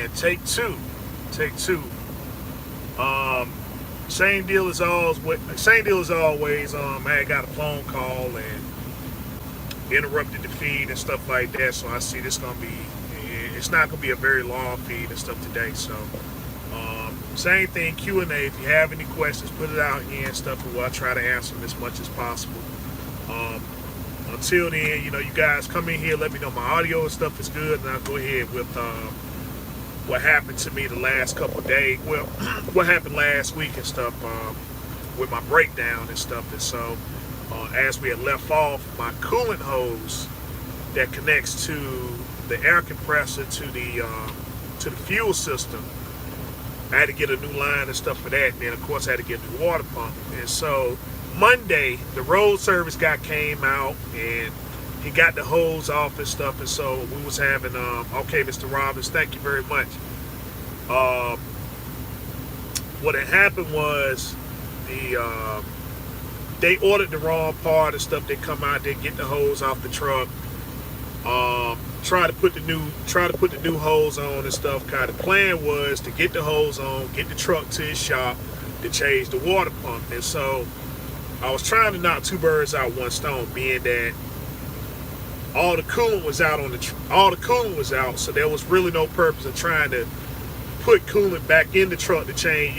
again. Take two. Take two. Um, same deal as always. Same deal as always. I had got a phone call and interrupted the feed and stuff like that. So I see this gonna be. It's not gonna be a very long feed and stuff today. So same thing. Q&A. If you have any questions, put it out here and stuff, and we'll try to answer them as much as possible. Um, until then, you guys come in here. Let me know my audio and stuff is good, and I'll go ahead with what happened to me the last couple of days. Well, what happened last week and stuff with my breakdown and stuff. And so, as we had left off, my coolant hose that connects to the air compressor to the fuel system, I had to get a new line and stuff for that. And then, of course, I had to get a new water pump. And so, Monday, the road service guy came out and he got the hose off and stuff, and so we was having okay, Mr. Robbins, thank you very much. What had happened was they ordered the wrong part and stuff. They come out, they get the hose off the truck, try to put the new hose on and stuff. Kind of plan was to get the hose on, get the truck to his shop to change the water pump. And so I was trying to knock two birds out one stone, being that all the coolant was out so there was really no purpose of trying to put coolant back in the truck to change,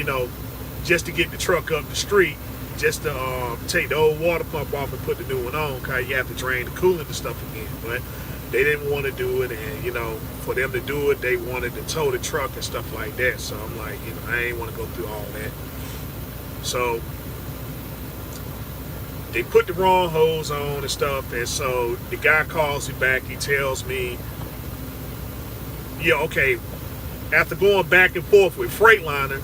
just to get the truck up the street, just to take the old water pump off and put the new one on, because you have to drain the coolant and stuff again. But they didn't want to do it, and for them to do it, they wanted to tow the truck and stuff like that. So I'm like, I ain't want to go through all that. So they put the wrong hose on and stuff, and so the guy calls me back. He tells me, yeah, okay. After going back and forth with Freightliner,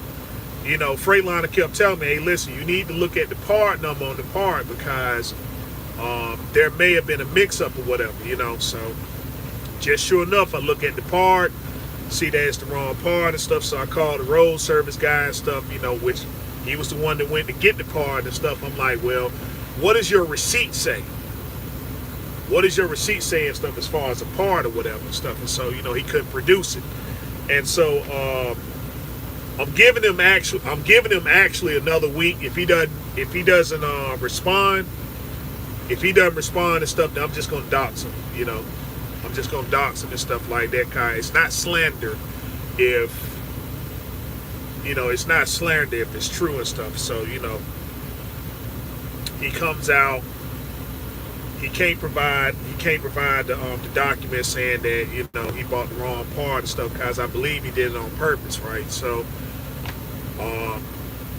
Freightliner kept telling me, hey, listen, you need to look at the part number on the part, because there may have been a mix-up or whatever, So just sure enough, I look at the part, see that it's the wrong part and stuff, so I called the road service guy and stuff, which he was the one that went to get the part and stuff. I'm like, well, what does your receipt say? What does your receipt say and stuff as far as a part or whatever and stuff? And so, he couldn't produce it. And so I'm giving him actually another week. If he doesn't respond and stuff, then I'm just gonna dox him. I'm just gonna dox him and stuff like that. Cause it's not slander if it's true and stuff. So he comes out. He can't provide the documents saying that he bought the wrong part and stuff, because I believe he did it on purpose, right? So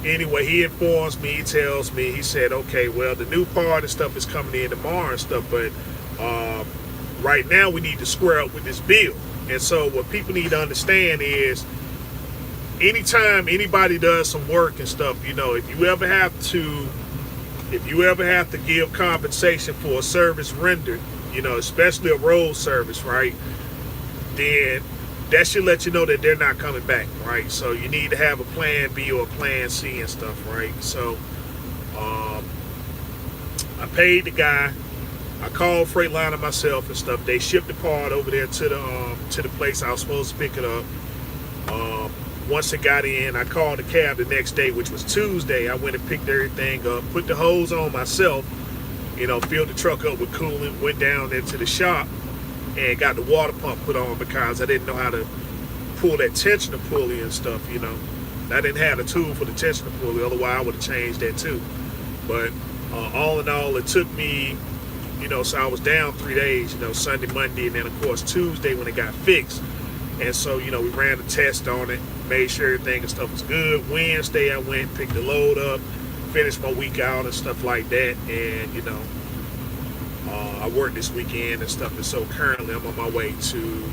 anyway, he informs me. He tells me, he said, okay, well, the new part and stuff is coming in tomorrow and stuff, but right now we need to square up with this bill. And so what people need to understand is, anytime anybody does some work and stuff, if you ever have to give compensation for a service rendered, especially a road service, right, then that should let you know that they're not coming back, right? So you need to have a plan B or a plan C and stuff, right? So I paid the guy. I called Freightliner myself and stuff. They shipped the part over there to the place I was supposed to pick it up. Once it got in, I called the cab the next day, which was Tuesday. I went and picked everything up, put the hose on myself, filled the truck up with coolant, went down there to the shop and got the water pump put on, because I didn't know how to pull that tensioner pulley and stuff, I didn't have a tool for the tensioner pulley, otherwise I would have changed that too. But all in all, it took me, so I was down 3 days, Sunday, Monday, and then of course Tuesday when it got fixed. And so, we ran a test on it, made sure everything and stuff was good. Wednesday, I went, picked the load up, finished my week out and stuff like that. And, I worked this weekend and stuff. And so currently I'm on my way to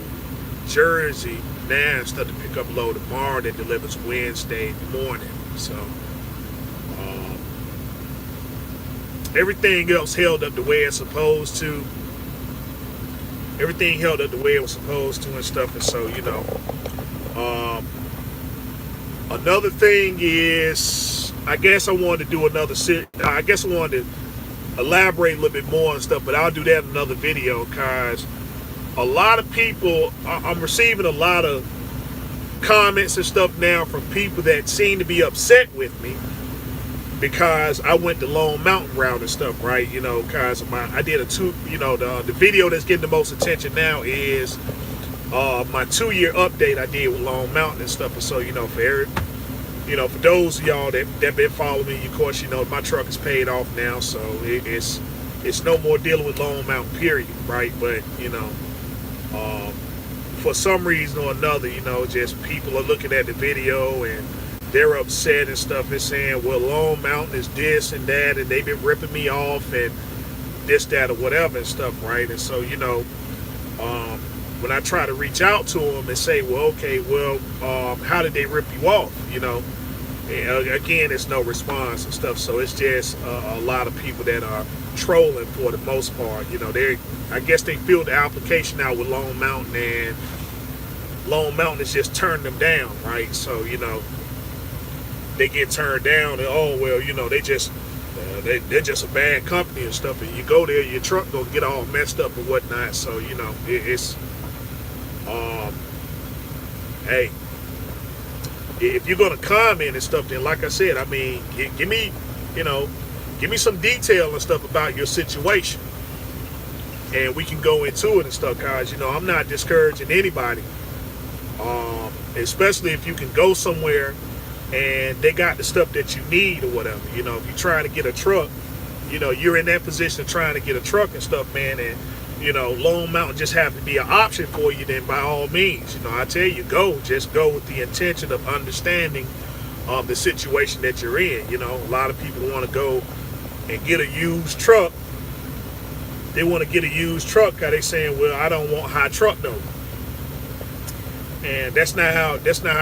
Jersey now and stuff to pick up a load tomorrow that delivers Wednesday morning. So everything else held up the way it's supposed to. Everything held up the way it was supposed to and stuff. And so, another thing is, I guess I wanted to do another I guess I wanted to elaborate a little bit more and stuff, but I'll do that in another video, because a lot of people, I'm receiving a lot of comments and stuff now from people that seem to be upset with me because I went the Lone Mountain route and stuff, right? You know, because I did the video that's getting the most attention now is my 2-year update I did with Lone Mountain and stuff. And so, for those of y'all that been following me, of course, my truck is paid off now, so it's no more dealing with Lone Mountain, period, right? But for some reason or another, just people are looking at the video and they're upset and stuff and saying, well, Lone Mountain is this and that, and they've been ripping me off and this, that, or whatever and stuff, right? And so, when I try to reach out to them and say, well, okay, how did they rip you off? And again, it's no response and stuff. So it's just a lot of people that are trolling for the most part. I guess they filled the application out with Lone Mountain, and Lone Mountain is just turning them down, right? So, they get turned down, and they're just a bad company and stuff. And you go there, your truck gonna get all messed up and whatnot. So it's hey, if you're gonna comment and stuff, then like I said, I mean, give me some detail and stuff about your situation, and we can go into it and stuff, guys. I'm not discouraging anybody, especially if you can go somewhere and they got the stuff that you need or whatever. If you're trying to get a truck, you're in that position of trying to get a truck and stuff, man, and Lone Mountain just happen to be an option for you, then by all means, I tell you, just go with the intention of understanding the situation that you're in. A lot of people want to go and get a used truck. They want to get a used truck because they saying, well, I don't want high truck though. And that's not how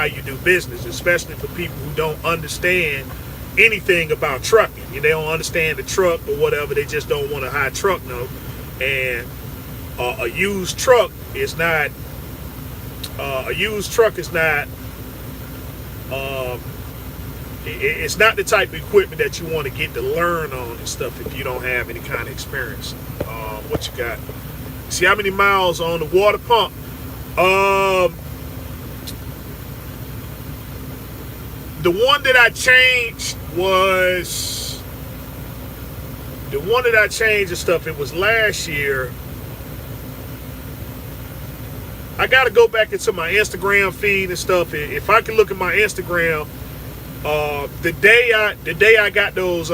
you do business, especially for people who don't understand anything about trucking. They don't understand the truck or whatever. They just don't want a high truck note. And a used truck is not it's not the type of equipment that you want to get to learn on and stuff if you don't have any kind of experience. What you got? See how many miles on the water pump? The one that I changed and stuff, it was last year. I got to go back into my Instagram feed and stuff. If I can look at my Instagram, the day I got those,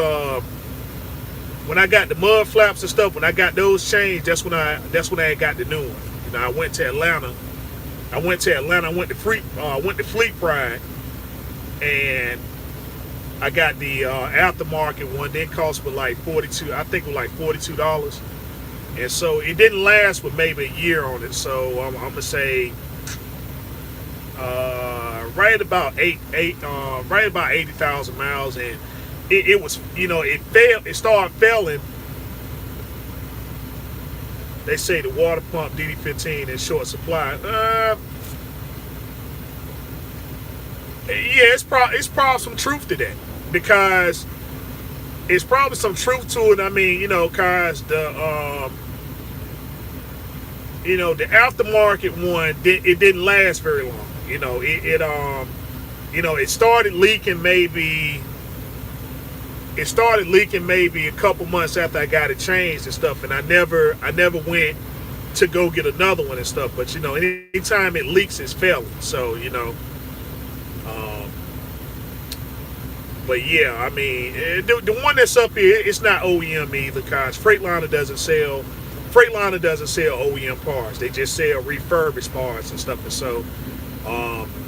when I got the mud flaps and stuff, when I got those changed, that's when I got the new one. I went to Atlanta. I went to Fleet Pride, and I got the aftermarket one. That cost me like $42. I think it was like $42. And so it didn't last but maybe a year on it. So I'm gonna say right about 80,000 miles, and it was, it started failing. They say the water pump DD15 is short supply. Yeah, it's probably some truth to that, because it's probably some truth to it. I mean, cause the aftermarket one, it didn't last very long. It started leaking maybe. It started leaking maybe a couple months after I got it changed and stuff, and I never went to go get another one and stuff. But anytime it leaks, it's failing. So but yeah, I mean, the one that's up here, it's not OEM either, cause Freightliner doesn't sell OEM parts. They just sell refurbished parts and stuff. And so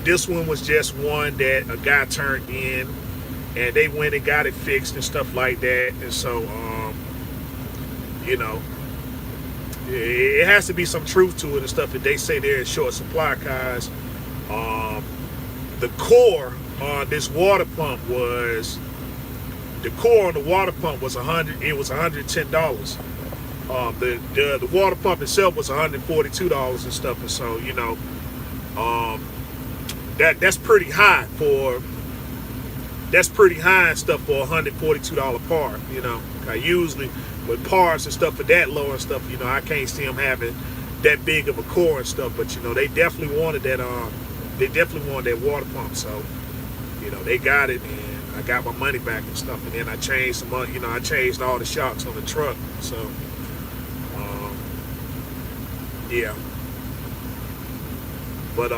this one was just one that a guy turned in, and they went and got it fixed and stuff like that. And so it has to be some truth to it and stuff. That they say they're in short supply, cause the core on this water pump was $100. It was $110. The water pump itself was $142 and stuff. And so that's pretty high and stuff for a $142 part. I usually with parts and stuff for that low and stuff, I can't see them having that big of a core and stuff. But they definitely wanted that they definitely wanted that water pump. So, they got it, and I got my money back and stuff. And then I changed I changed all the shocks on the truck. So, yeah. But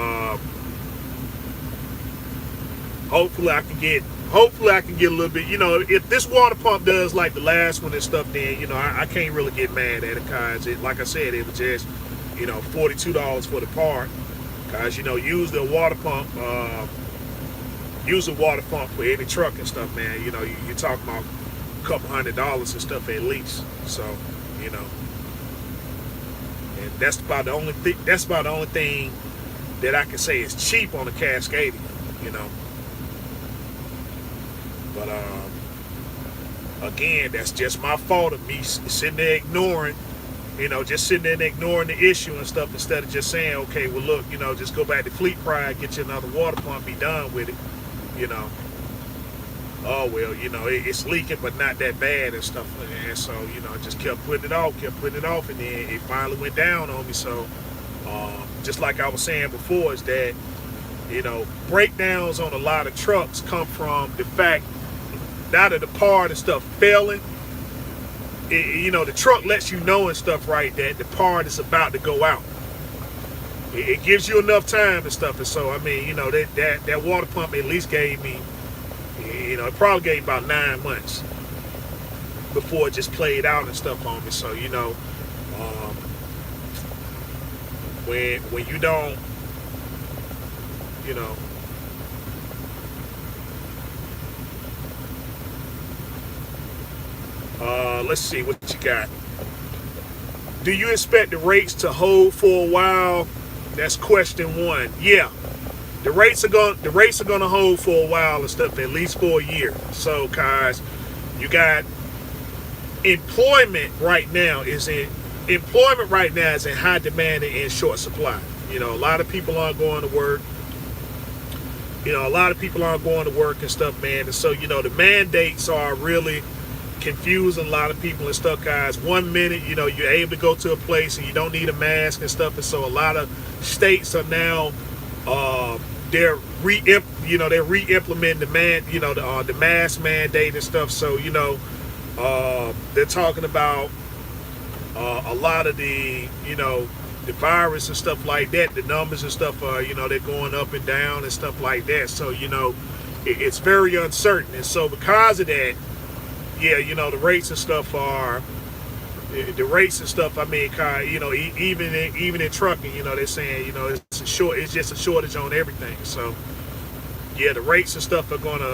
hopefully I can get a little bit. If this water pump does like the last one and stuff, then I can't really get mad at it, cause like I said, it was just $42 for the part. Cause use a water pump for any truck and stuff, man. You're talking about a couple $100 and stuff at least. So, and that's about the only thing that I can say is cheap on the Cascadia, But again, that's just my fault of me sitting there ignoring, the issue and stuff, instead of just saying, okay, well look, just go back to Fleet Pride, get you another water pump, be done with it, Oh well, it's leaking, but not that bad and stuff. And so, I just kept putting it off, and then it finally went down on me. So, just like I was saying before, is that breakdowns on a lot of trucks come from the fact that of the part and stuff failing. The truck lets you know and stuff, right, that the part is about to go out. It gives you enough time and stuff. And so, I mean, that water pump at least gave me, it probably gave about 9 months before it just played out and stuff on me. So, when you don't, let's see what you got. Do you expect the rates to hold for a while? That's question one. Yeah, the rates are going to hold for a while and stuff, at least for a year. So, guys, you got employment right now is in high demand and in short supply. A lot of people aren't going to work. And stuff, man. And so, the mandates are really confusing a lot of people and stuff, guys. 1 minute, you're able to go to a place and you don't need a mask and stuff. And so a lot of states are now, they're re-implementing the mask mandate and stuff. So, they're talking about a lot of the virus and stuff like that. The numbers and stuff are, they're going up and down and stuff like that. So, it's very uncertain. And so because of that, yeah, the rates and stuff are, I mean, even in trucking, they're saying, it's just a shortage on everything. So, yeah, the rates and stuff are going to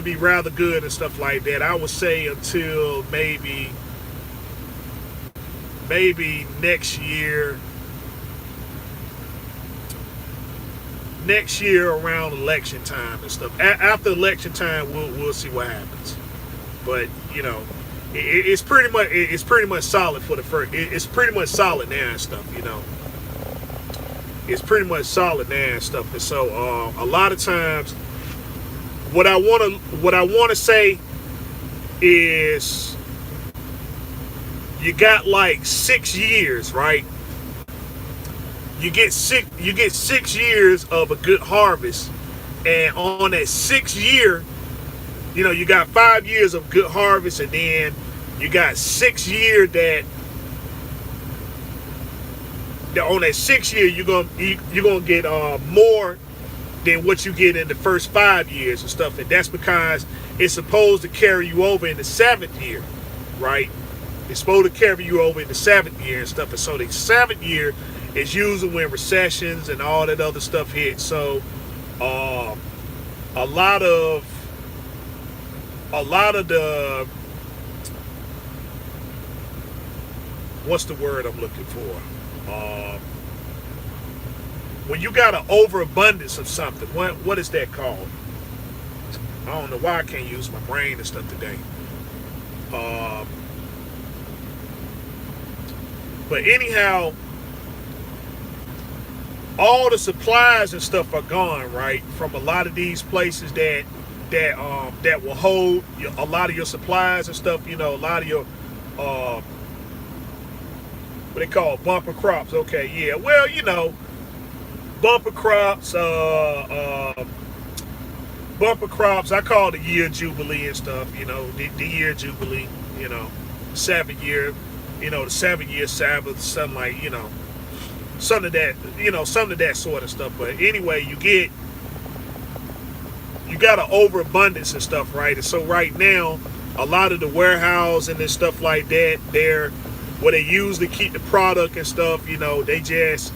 be rather good and stuff like that. I would say until maybe next year around election time and stuff. After election time, we'll see what happens. But it's pretty much solid for the first. It's pretty much solid now and stuff. It's pretty much solid now and stuff. And so a lot of times, what I want to say is, you got like 6 years, right? You get 6 years of a good harvest, and on that 6th year, you got 5 years of good harvest, and then you got 6 year that on that 6th year you're gonna get more than what you get in the first 5 years and stuff, and that's because it's supposed to carry you over in the 7th year, right? It's supposed to carry you over in the 7th year and stuff, and so the 7th year is usually when recessions and all that other stuff hit. So a lot of the, what's the word I'm looking for? When you got an overabundance of something, what is that called? I don't know why I can't use my brain and stuff today. But anyhow, all the supplies and stuff are gone, right, from a lot of these places that will hold a lot of your supplies and stuff. A lot of your what they call bumper crops. Okay, yeah. Well, bumper crops, bumper crops. I call it the year jubilee and stuff. The year jubilee. 7 year. The 7 year Sabbath, something like some of that sort of stuff. But anyway, you got an overabundance and stuff, right? And so right now, a lot of the warehousing and stuff like that, they're where they usually keep the product and stuff. They just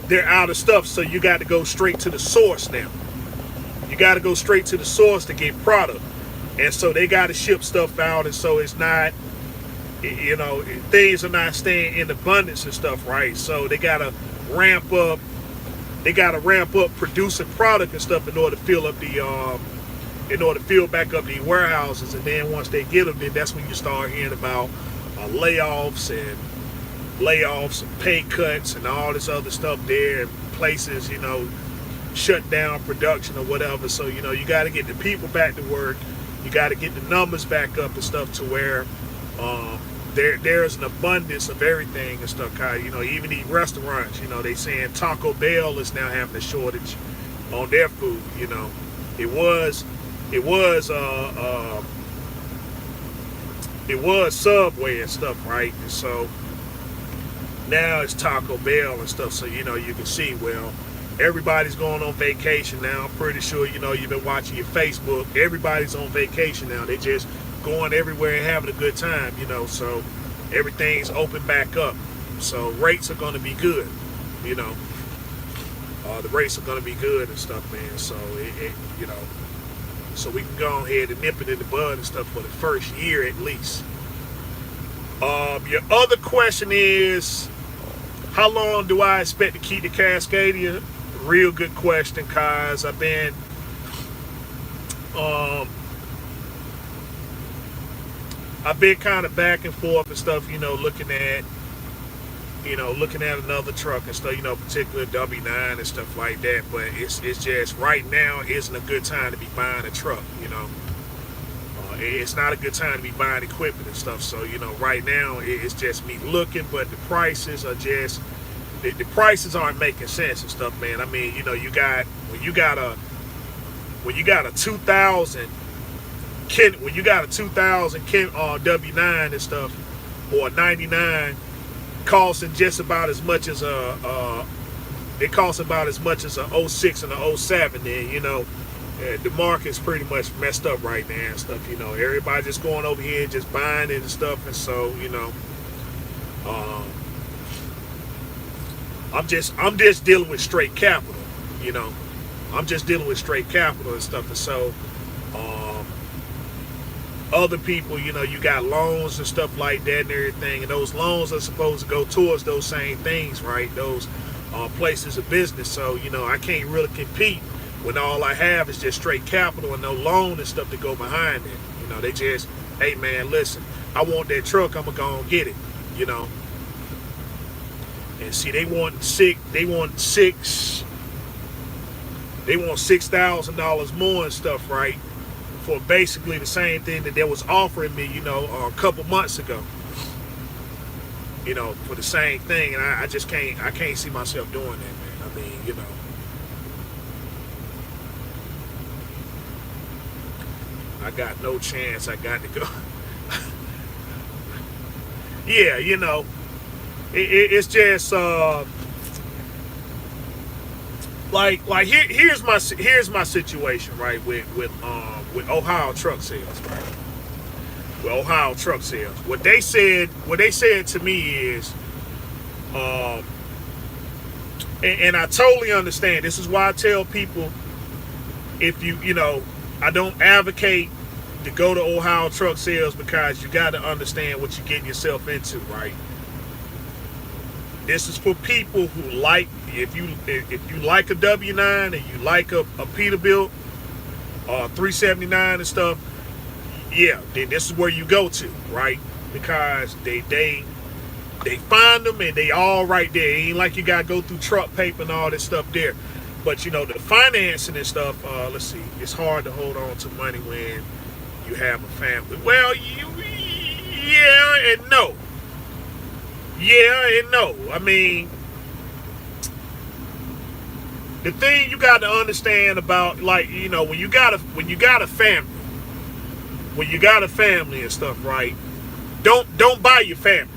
they're out of stuff, so you got to go straight to the source now. You got to go straight to the source to get product, and so they got to ship stuff out, and so it's not, things are not staying in abundance and stuff, right? So they got to ramp up. They got to ramp up producing product and stuff in order to fill up fill back up the warehouses, and then once they get them, then that's when you start hearing about layoffs and pay cuts and all this other stuff there, and places, shut down production or whatever. So, you got to get the people back to work. You got to get the numbers back up and stuff to where there's an abundance of everything and stuff. Even these restaurants, they saying Taco Bell is now having a shortage on their food. It was Subway and stuff, right? And so now it's Taco Bell and stuff. So you can see, well, everybody's going on vacation now. I'm pretty sure you've been watching your Facebook. Everybody's on vacation now. They just going everywhere and having a good time, so everything's open back up. So rates are going to be good, the rates are going to be good and stuff, man. So so we can go ahead and nip it in the bud and stuff for the first year at least. Your other question is, how long do I expect to keep the Cascadia? Real good question, cause I've been kind of back and forth and stuff, looking at another truck and stuff, particularly W9 and stuff like that. But it's just right now isn't a good time to be buying a truck, It's not a good time to be buying equipment and stuff. So, right now it's just me looking, but the prices are just, the prices aren't making sense and stuff, man. I mean, when you got a 2000 W9 and stuff, or a 99, costing just about as much as it costs about as much as a 06 and a 07, then the market's pretty much messed up right now and stuff. Everybody just going over here and just buying it and stuff. And so I'm just dealing with straight capital. I'm just dealing with straight capital and stuff. And so other people, you got loans and stuff like that and everything, and those loans are supposed to go towards those same things, right? Those places of business. So I can't really compete when all I have is just straight capital and no loan and stuff to go behind it. They just, hey man, listen, I want that truck, I'm gonna go and get it. And see, they want $6,000 more and stuff, right? For basically the same thing that they was offering me, a couple months ago. For the same thing, and I just can't see myself doing that, man. I mean, I got no chance. I got to go. Yeah, it's just here's my situation, right, with Ohio Truck Sales, right? With Ohio Truck Sales, what they said to me is, and I totally understand. This is why I tell people, if I don't advocate to go to Ohio Truck Sales, because you got to understand what you're getting yourself into, right? This is for people who like, if you like a W9 and you like a Peterbilt 379 and stuff, yeah, then this is where you go to, right? Because they find them and they all right there. It ain't like you gotta go through truck paper and all this stuff there. But the financing and stuff, let's see, it's hard to hold on to money when you have a family. Well, yeah and no. Yeah and no. I mean, the thing you got to understand about, like, when you got a family, and stuff, right? Don't buy your family.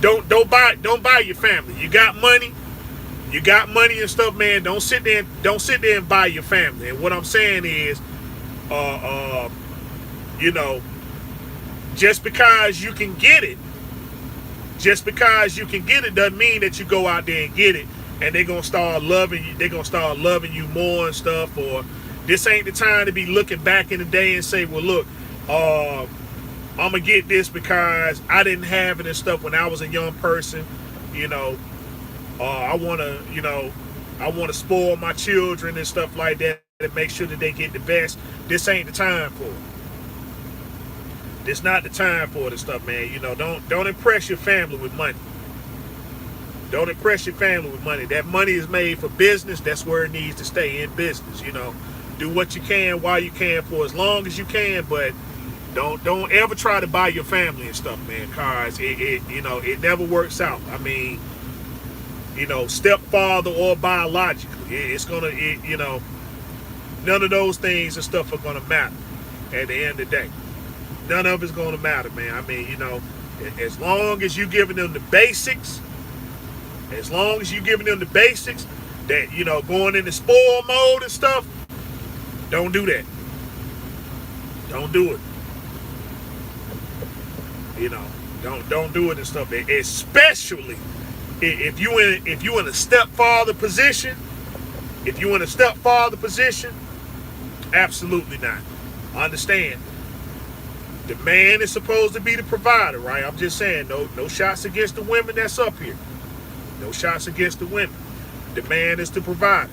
Don't buy your family. You got money and stuff, man. Don't sit there and buy your family. And what I'm saying is, uh, uh, you know, just because you can get it, doesn't mean that you go out there and get it, and they're gonna start loving you. They're gonna start loving you more and stuff. Or this ain't the time to be looking back in the day and say, well, look, I'm gonna get this because I didn't have it and stuff when I was a young person. You know, I wanna spoil my children and stuff like that and make sure that they get the best. This ain't the time for it. This not the time for this stuff, man. Don't impress your family with money. Don't impress your family with money. That money is made for business. That's where it needs to stay, in business. Do what you can while you can for as long as you can, but don't ever try to buy your family and stuff, man. Cause it never works out. I mean, stepfather or biologically, none of those things and stuff are gonna matter at the end of the day. None of it's gonna matter, man. I mean, as long as you giving them the basics, that going into spoil mode and stuff, don't do that. Don't do it. Don't do it and stuff. Especially if you in a stepfather position. If you in a stepfather position, absolutely not. Understand. The man is supposed to be the provider, right? I'm just saying, no shots against the women that's up here. No shots against the women. The man is the provider.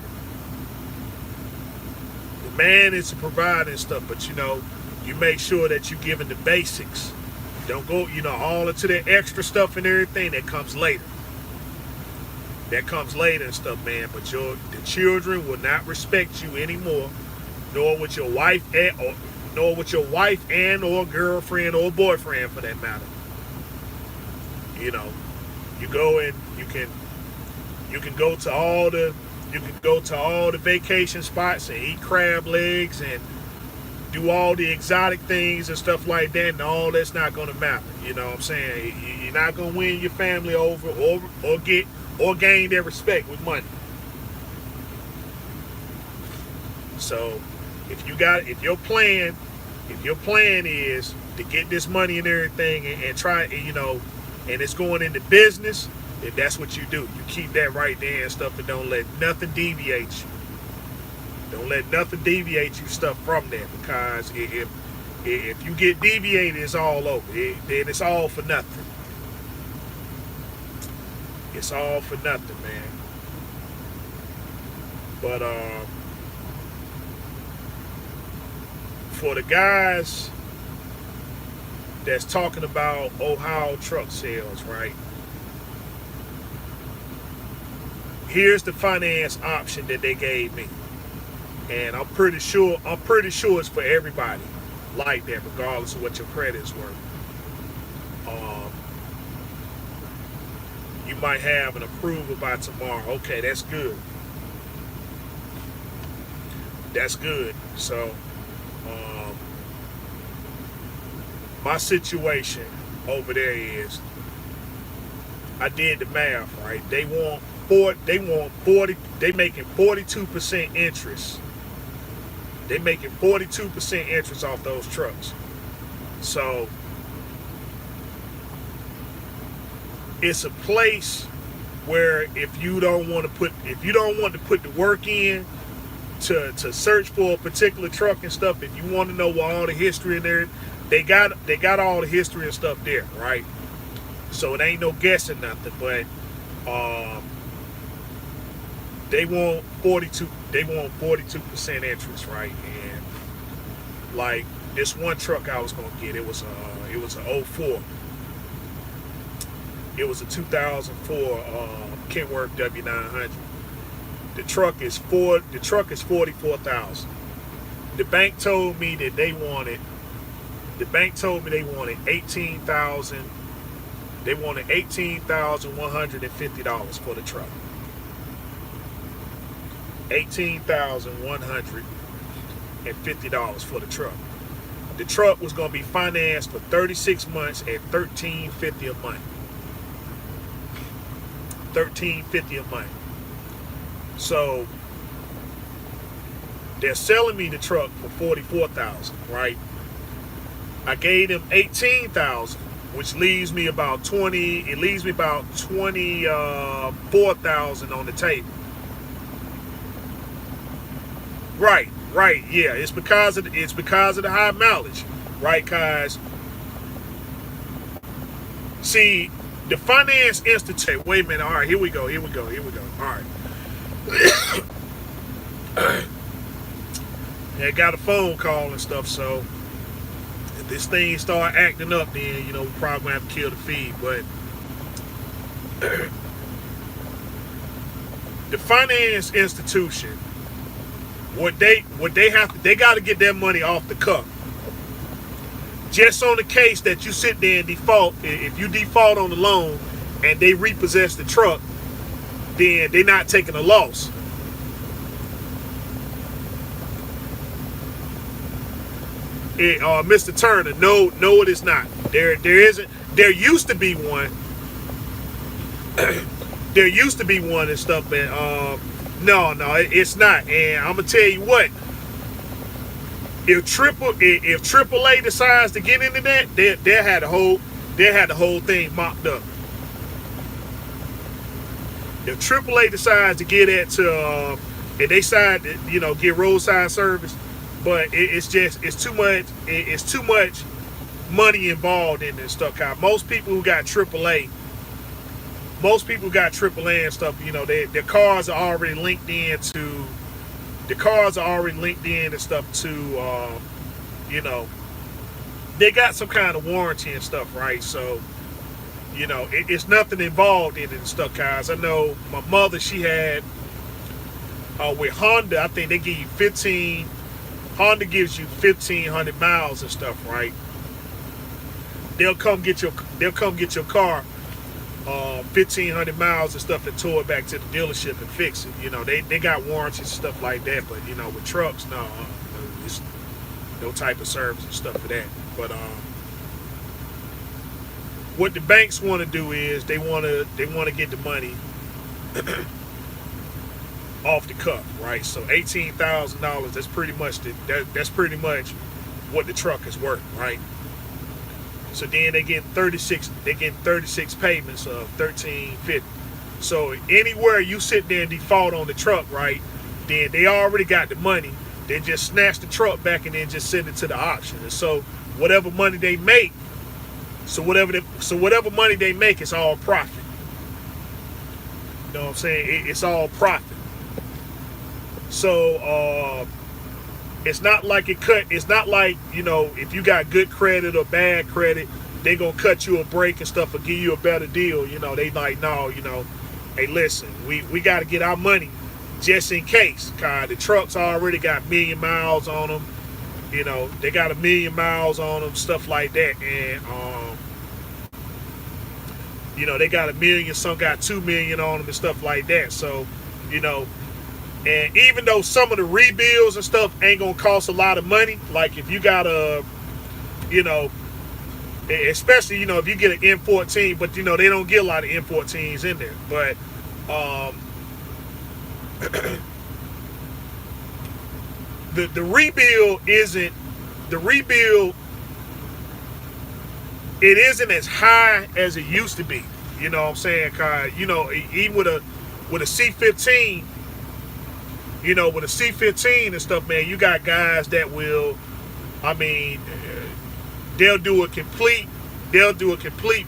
The man is the provider and stuff, but you make sure that you're giving the basics. Don't go, all into that extra stuff and everything that comes later. That comes later and stuff, man. But the children will not respect you anymore, nor with your wife and or girlfriend or boyfriend for that matter. You go and you can go to all the vacation spots and eat crab legs and do all the exotic things and stuff like that, and all that's not gonna matter. You know what I'm saying? You're not gonna win your family over or gain their respect with money. So if your plan is to get this money and everything and try, and it's going into business, then that's what you do. You keep that right there and stuff, and don't let nothing deviate you. Don't let nothing deviate you stuff from that, because if you get deviated, it's all over. Then it's all for nothing. It's all for nothing, man. But for the guys that's talking about Ohio truck sales, right? Here's the finance option that they gave me. And I'm pretty sure it's for everybody like that, regardless of what your credit is worth. You might have an approval by tomorrow. Okay, that's good. That's good. So, my situation over there is, I did the math, right? They want 40. They making 42% interest. They making 42% interest off those trucks. So it's a place where if you don't want to put the work in to search for a particular truck and stuff, if you want to know all the history in there, they got all the history and stuff there, right? So it ain't no guessing nothing, but they want 42% interest, right? And like this one truck I was gonna get, it was a 04. It was a 2004 Kenworth W900. The truck is 44,000. The bank told me they wanted 18,000 They wanted $18,150 for the truck. $18,150 for the truck. The truck was going to be financed for 36 months at $13.50 a month. $13.50 a month. So they're selling me the truck for $44,000, right? I gave them $18,000, which leaves me about $24,000 on the table. Right, yeah. It's because of the high mileage, right? Cause see, the Finance Institute. Wait a minute. All right, here we go. All right. I got a phone call and stuff, so if this thing start acting up, then we probably gonna have to kill the feed. But the finance institution, they got to get their money off the cuff. Just on the case that you sit there and default, if you default on the loan and they repossess the truck, then they're not taking a loss. Mr. Turner, no, it is not. There isn't. There used to be one. There used to be one and stuff, but no, it's not. And I'm gonna tell you what. If AAA decides to get into that, they had the whole thing mocked up. If AAA decides to get it to, and they decide to get roadside service, but it's too much money involved in this stuff. Most people who got AAA and stuff, their cars are already linked in to. The cars are already linked in and stuff to, they got some kind of warranty and stuff, right? So, it's nothing involved in it and stuff, guys. I know my mother, she had, with Honda, I think they give you Honda gives you 1,500 miles and stuff, right? They'll come get your car, 1,500 miles and stuff, and tow it back to the dealership and fix it. They got warranties and stuff like that, but with trucks, no, it's no type of service and stuff for that. But what the banks want to do is they want to get the money off the cuff, right? So $18,000, that's pretty much what the truck is worth, right? So then they get 36 payments of $13.50. So anywhere you sit there and default on the truck, right, then they already got the money. They just snatch the truck back and then just send it to the auction. And so whatever money they make, it's all profit. You know what I'm saying? It's all profit. So it's not like it's not like, if you got good credit or bad credit, they gonna cut you a break and stuff or give you a better deal. They like, no, hey, listen, we got to get our money just in case. The trucks already got 1 million miles on them. They got 1 million miles on them, stuff like that. And, they got 1 million, some got 2 million on them and stuff like that. So, and even though some of the rebuilds and stuff ain't gonna cost a lot of money, like if you got especially if you get an M14, but they don't get a lot of M14s in there. But the rebuild isn't it isn't as high as it used to be. You know what I'm saying? Even with a C15. With a C15 and stuff, man, you got guys that will, they'll do a complete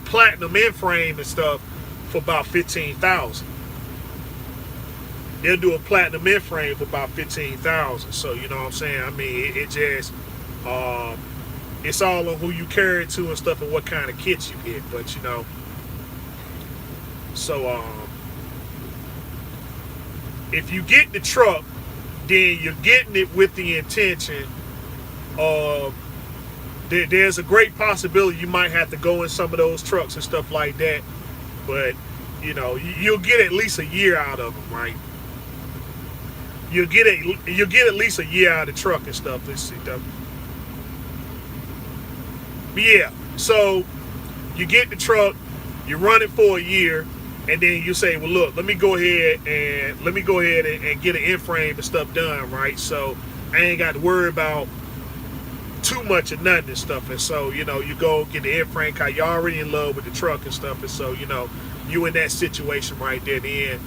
platinum end frame and stuff for about $15,000. They'll do a platinum end frame for about $15,000. So you know what I'm saying? It just, it's all on who you carry it to and stuff and what kind of kits you get. But so if you get the truck, then you're getting it with the intention of there's a great possibility you might have to go in some of those trucks and stuff like that. But you'll get at least a year out of them, right? You'll get at least a year out of the truck and stuff. Let's see, yeah. So you get the truck, you run it for a year, and then you say, well, look, let me go ahead and get an in-frame and stuff done, right? So I ain't got to worry about too much of nothing and stuff. And so you go get the in-frame car. You're already in love with the truck and stuff. And so you in that situation right there. Then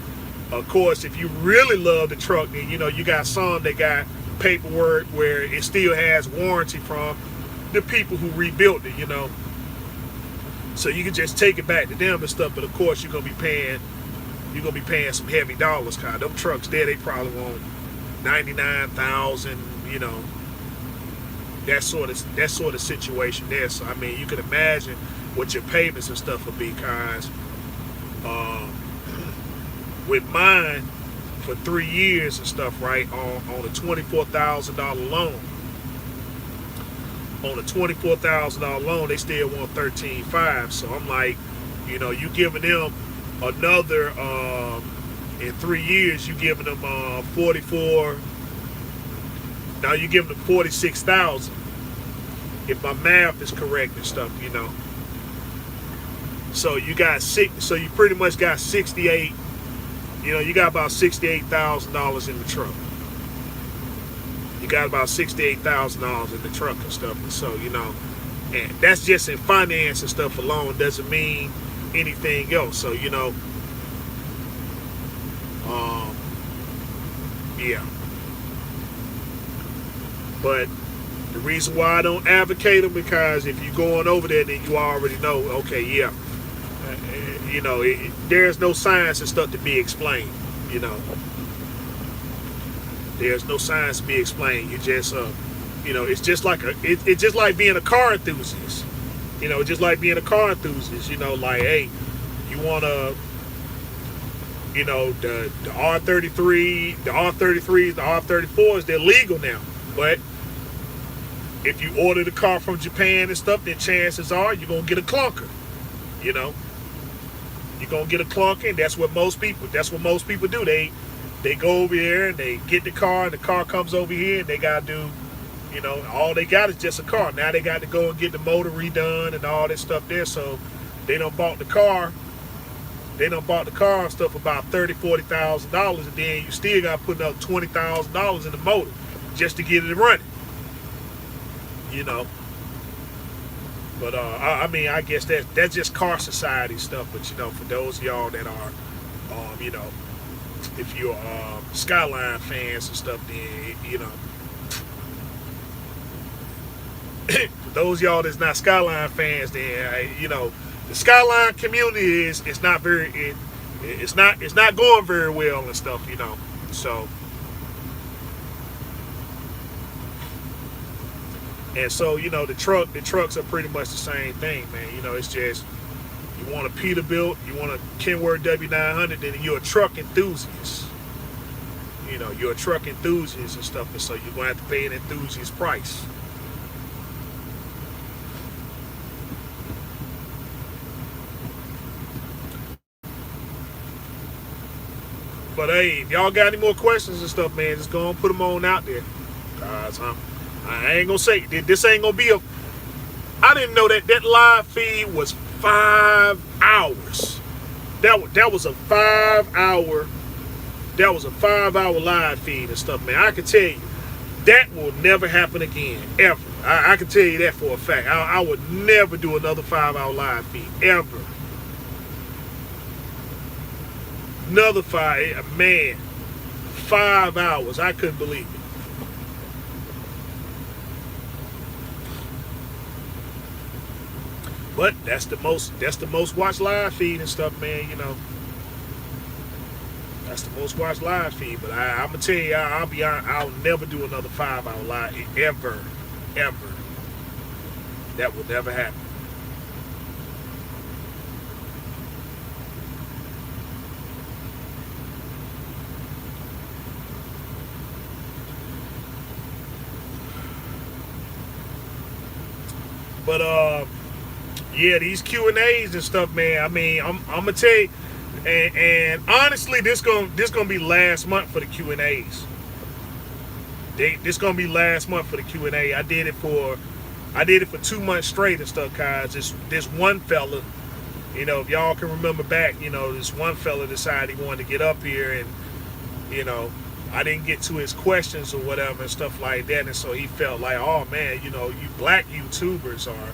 of course, if you really love the truck, then you got some that got paperwork where it still has warranty from the people who rebuilt it. So you can just take it back to them and stuff. But of course, you're gonna be paying some heavy dollars. Kind of them trucks there, they probably want 99,000. That sort of situation there. So I mean, you can imagine what your payments and stuff will be, guys. With mine for 3 years and stuff, right, on a $24,000 loan. On a $24,000 loan, they still want 13.5. So I'm like, you giving them another in 3 years, you giving them 44. Now you giving them 46,000. If my math is correct and stuff, So you got so you pretty much got 68. You got about $68,000 in the truck. You got about $68,000 in the truck and stuff. And so, and that's just in finance and stuff alone. Doesn't mean anything else. So, yeah. But the reason why I don't advocate them, because if you're going over there, then you already know, okay, yeah. There's no science and stuff to be explained. There's no science to be explained. You just, it's just like it's just like being a car enthusiast. Just like being a car enthusiast. Like, hey, you want to, the R33, the R33s, the R34s, they're legal now. But if you order the car from Japan and stuff, then chances are you're gonna get a clunker. You're gonna get a clunker, and that's what most people do. They go over here and they get the car, and the car comes over here, and they gotta do, all they got is just a car. Now they got to go and get the motor redone and all this stuff there. So they done bought the car. And stuff about $30,000-$40,000, and then you still got to put up $20,000 in the motor just to get it running. But I mean, I guess that's just car society stuff. But for those of y'all that are, if you're Skyline fans and stuff, then for those of y'all that's not Skyline fans, then the Skyline community is not very it's not going very well and stuff. So. And so, the trucks are pretty much the same thing, man. It's just, you want a Peterbilt, you want a Kenworth W900, then you're a truck enthusiast. You're a truck enthusiast and stuff, and so you're going to have to pay an enthusiast price. But hey, if y'all got any more questions and stuff, man, just go and put them on out there. Guys, I ain't gonna say this ain't gonna be I didn't know that live feed was 5 hours. That was a 5 hour. That was a 5 hour live feed and stuff, man. I can tell you that will never happen again, ever. I can tell you that for a fact. I would never do another 5 hour live feed ever. Another 5 hours. I couldn't believe it. But that's the most watched live feed and stuff, man. That's the most watched live feed. But I'm gonna tell you, I'll be honest, I'll never do another 5 hour live ever. That will never happen. But yeah, these Q&As and stuff, man. I mean, I'm gonna tell you, and honestly, this gonna be last month for the Q&As. This gonna be last month for the Q&A. I did it for 2 months straight and stuff, guys. This one fella, you know, if y'all can remember back, you know, this one fella decided he wanted to get up here, and you know, I didn't get to his questions or whatever and stuff like that, and so he felt like, oh man, you know, you black YouTubers are,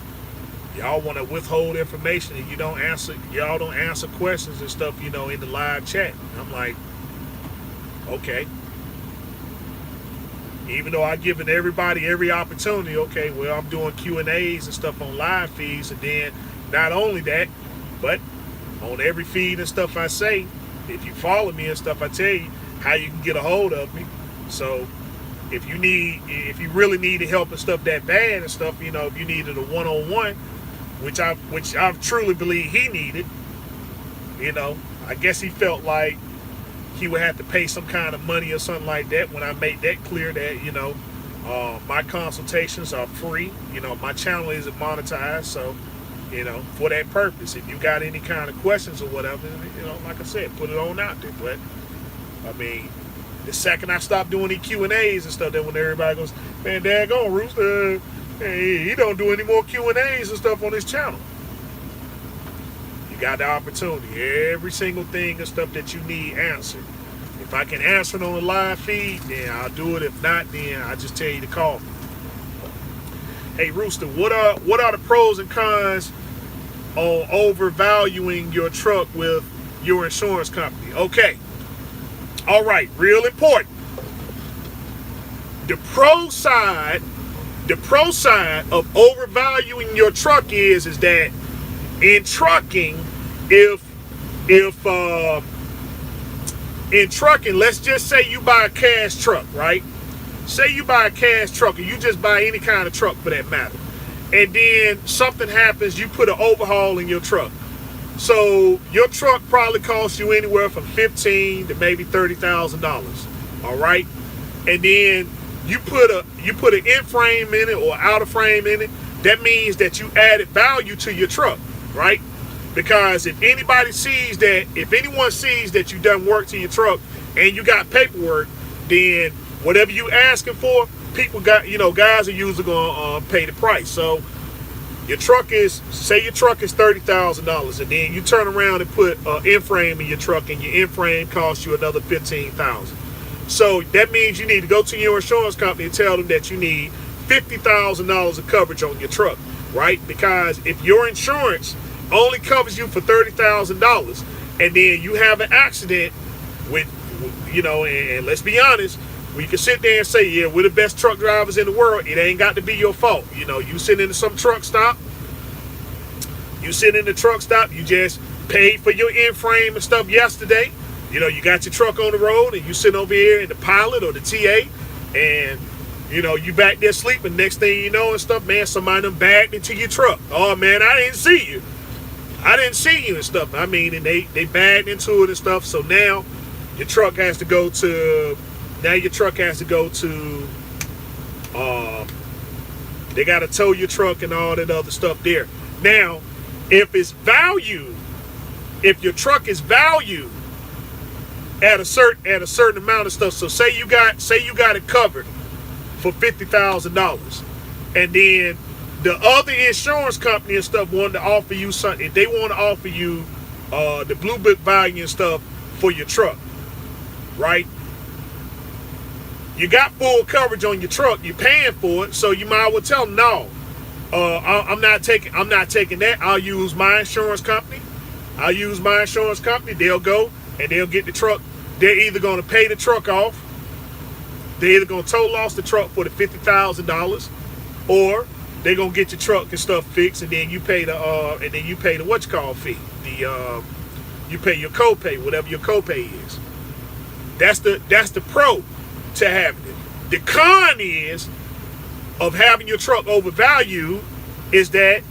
y'all want to withhold information and y'all don't answer questions and stuff, you know, in the live chat. And I'm like, okay. Even though I've given everybody every opportunity, okay, well, I'm doing Q&As and stuff on live feeds, and then not only that, but on every feed and stuff I say, if you follow me and stuff, I tell you how you can get a hold of me. So if you really need help and stuff that bad and stuff, you know, if you needed a one-on-one, which I truly believe he needed, you know, I guess he felt like he would have to pay some kind of money or something like that. When I made that clear that, you know, my consultations are free, you know, my channel isn't monetized, so, you know, for that purpose, if you got any kind of questions or whatever, you know, like I said, put it on out there. But I mean, the second I stop doing these Q&As and stuff, then when everybody goes, man, daggone Rooster, hey, he don't do any more Q&As and stuff on his channel. You got the opportunity. Every single thing and stuff that you need answered. If I can answer it on the live feed, then I'll do it. If not, then I'll just tell you to call me. Hey, Rooster, what are the pros and cons on overvaluing your truck with your insurance company? Okay. All right, real important. The pro side of overvaluing your truck is that in trucking, in trucking, let's just say you buy a cash truck, right? Say you buy a cash truck, or you just buy any kind of truck for that matter, and then something happens, you put an overhaul in your truck. So your truck probably costs you anywhere from $15,000 to maybe $30,000. All right, and then you put an in frame in it or out of frame in it. That means that you added value to your truck, right? Because if anyone sees that you done work to your truck and you got paperwork, then whatever you asking for, guys are usually gonna pay the price. So your truck is $30,000, and then you turn around and put an in-frame in your truck, and your in-frame costs you another $15,000. So that means you need to go to your insurance company and tell them that you need $50,000 of coverage on your truck, right? Because if your insurance only covers you for $30,000, and then you have an accident with, you know, and let's be honest, we can sit there and say, yeah, we're the best truck drivers in the world. It ain't got to be your fault. You know, you sit in some truck stop. You just paid for your in-frame and stuff yesterday. You know, you got your truck on the road and you sit over here in the pilot or the TA, and, you know, you back there sleeping. Next thing you know and stuff, man, somebody done bagged into your truck. Oh, man, I didn't see you and stuff. I mean, and they bagged into it and stuff. So now your truck has to go to... they got to tow your truck and all that other stuff there. Now, if your truck is valued at a certain amount of stuff, so say you got it covered for $50,000, and then the other insurance company and stuff wanted to offer you something. If they want to offer you the Blue Book value and stuff for your truck, right? You got full coverage on your truck. You're paying for it, so you might as well tell them, no, I'm not taking that. I'll use my insurance company. They'll go and they'll get the truck. They're either going to pay the truck off. They're either going to tow loss the truck for the $50,000, or they're going to get your truck and stuff fixed, and then you pay the fee. You pay your copay, whatever your copay is. That's the pro to having it. The con is of having your truck overvalued is that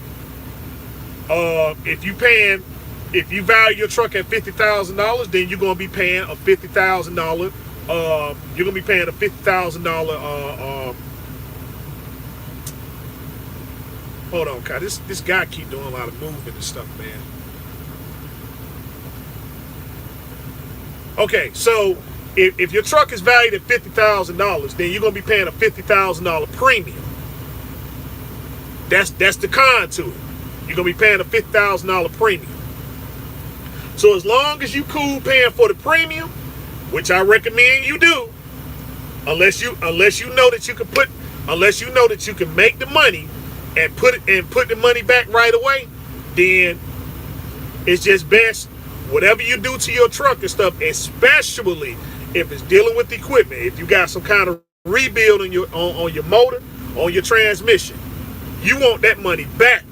if you value your truck at $50,000, then you're gonna be paying a $50,000. You're gonna be paying a $50,000 Hold on, Kai. This guy keep doing a lot of moving and stuff, man. Okay, so if your truck is valued at $50,000, then you're gonna be paying a $50,000 premium. That's the con to it. You're gonna be paying a $50,000 premium. So as long as you cool paying for the premium, which I recommend you do, unless you know that you can make the money and put the money back right away, then it's just best whatever you do to your truck and stuff, especially if it's dealing with equipment. If you got some kind of rebuild on your motor, on your transmission, you want that money back.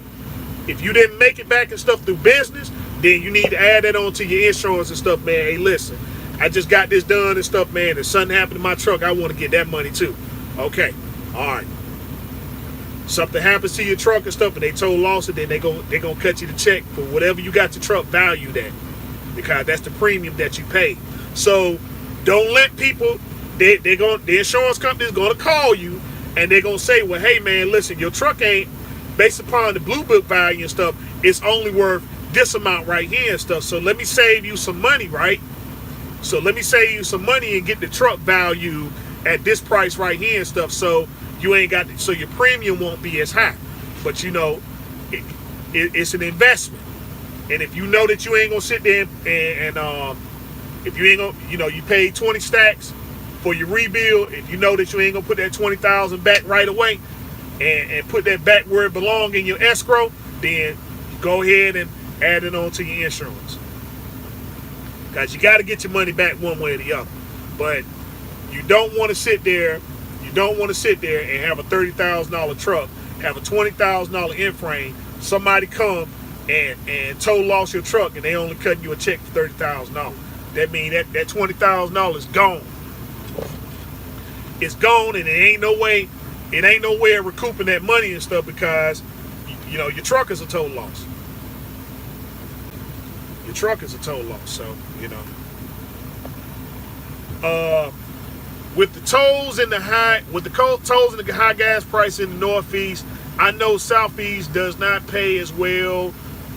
If you didn't make it back and stuff through business, then you need to add that on to your insurance and stuff, man. Hey, listen, I just got this done and stuff, man. If something happened to my truck, I want to get that money too. Okay, all right. Something happens to your truck and stuff, and they total loss it, then they gonna cut you the check for whatever you got your truck valued at, because that's the premium that you pay. So don't let people. The insurance company is gonna call you, and they're gonna say, well, hey man, listen, your truck ain't, based upon the Blue Book value and stuff, it's only worth this amount right here and stuff. So let me save you some money, right? So let me save you some money and get the truck value at this price right here and stuff. So you ain't got, so your premium won't be as high. But you know, it's an investment. And if you know that you ain't gonna sit there and if you ain't gonna, you know, you paid 20 stacks for your rebuild, if you know that you ain't gonna put that 20,000 back right away and put that back where it belongs in your escrow, then go ahead and add it on to your insurance. Because you got to get your money back one way or the other. But you don't want to sit there. You don't want to sit there and have a $30,000 truck, have a $20,000 in frame. Somebody come and total loss your truck, and they only cutting you a check for $30,000. That means that $20,000 is gone. It's gone, and it ain't no way of recouping that money and stuff, because you know your truck is a total loss. Your truck is a total loss. So you know, with the tolls and the high gas price in the Northeast, I know Southeast does not pay as well,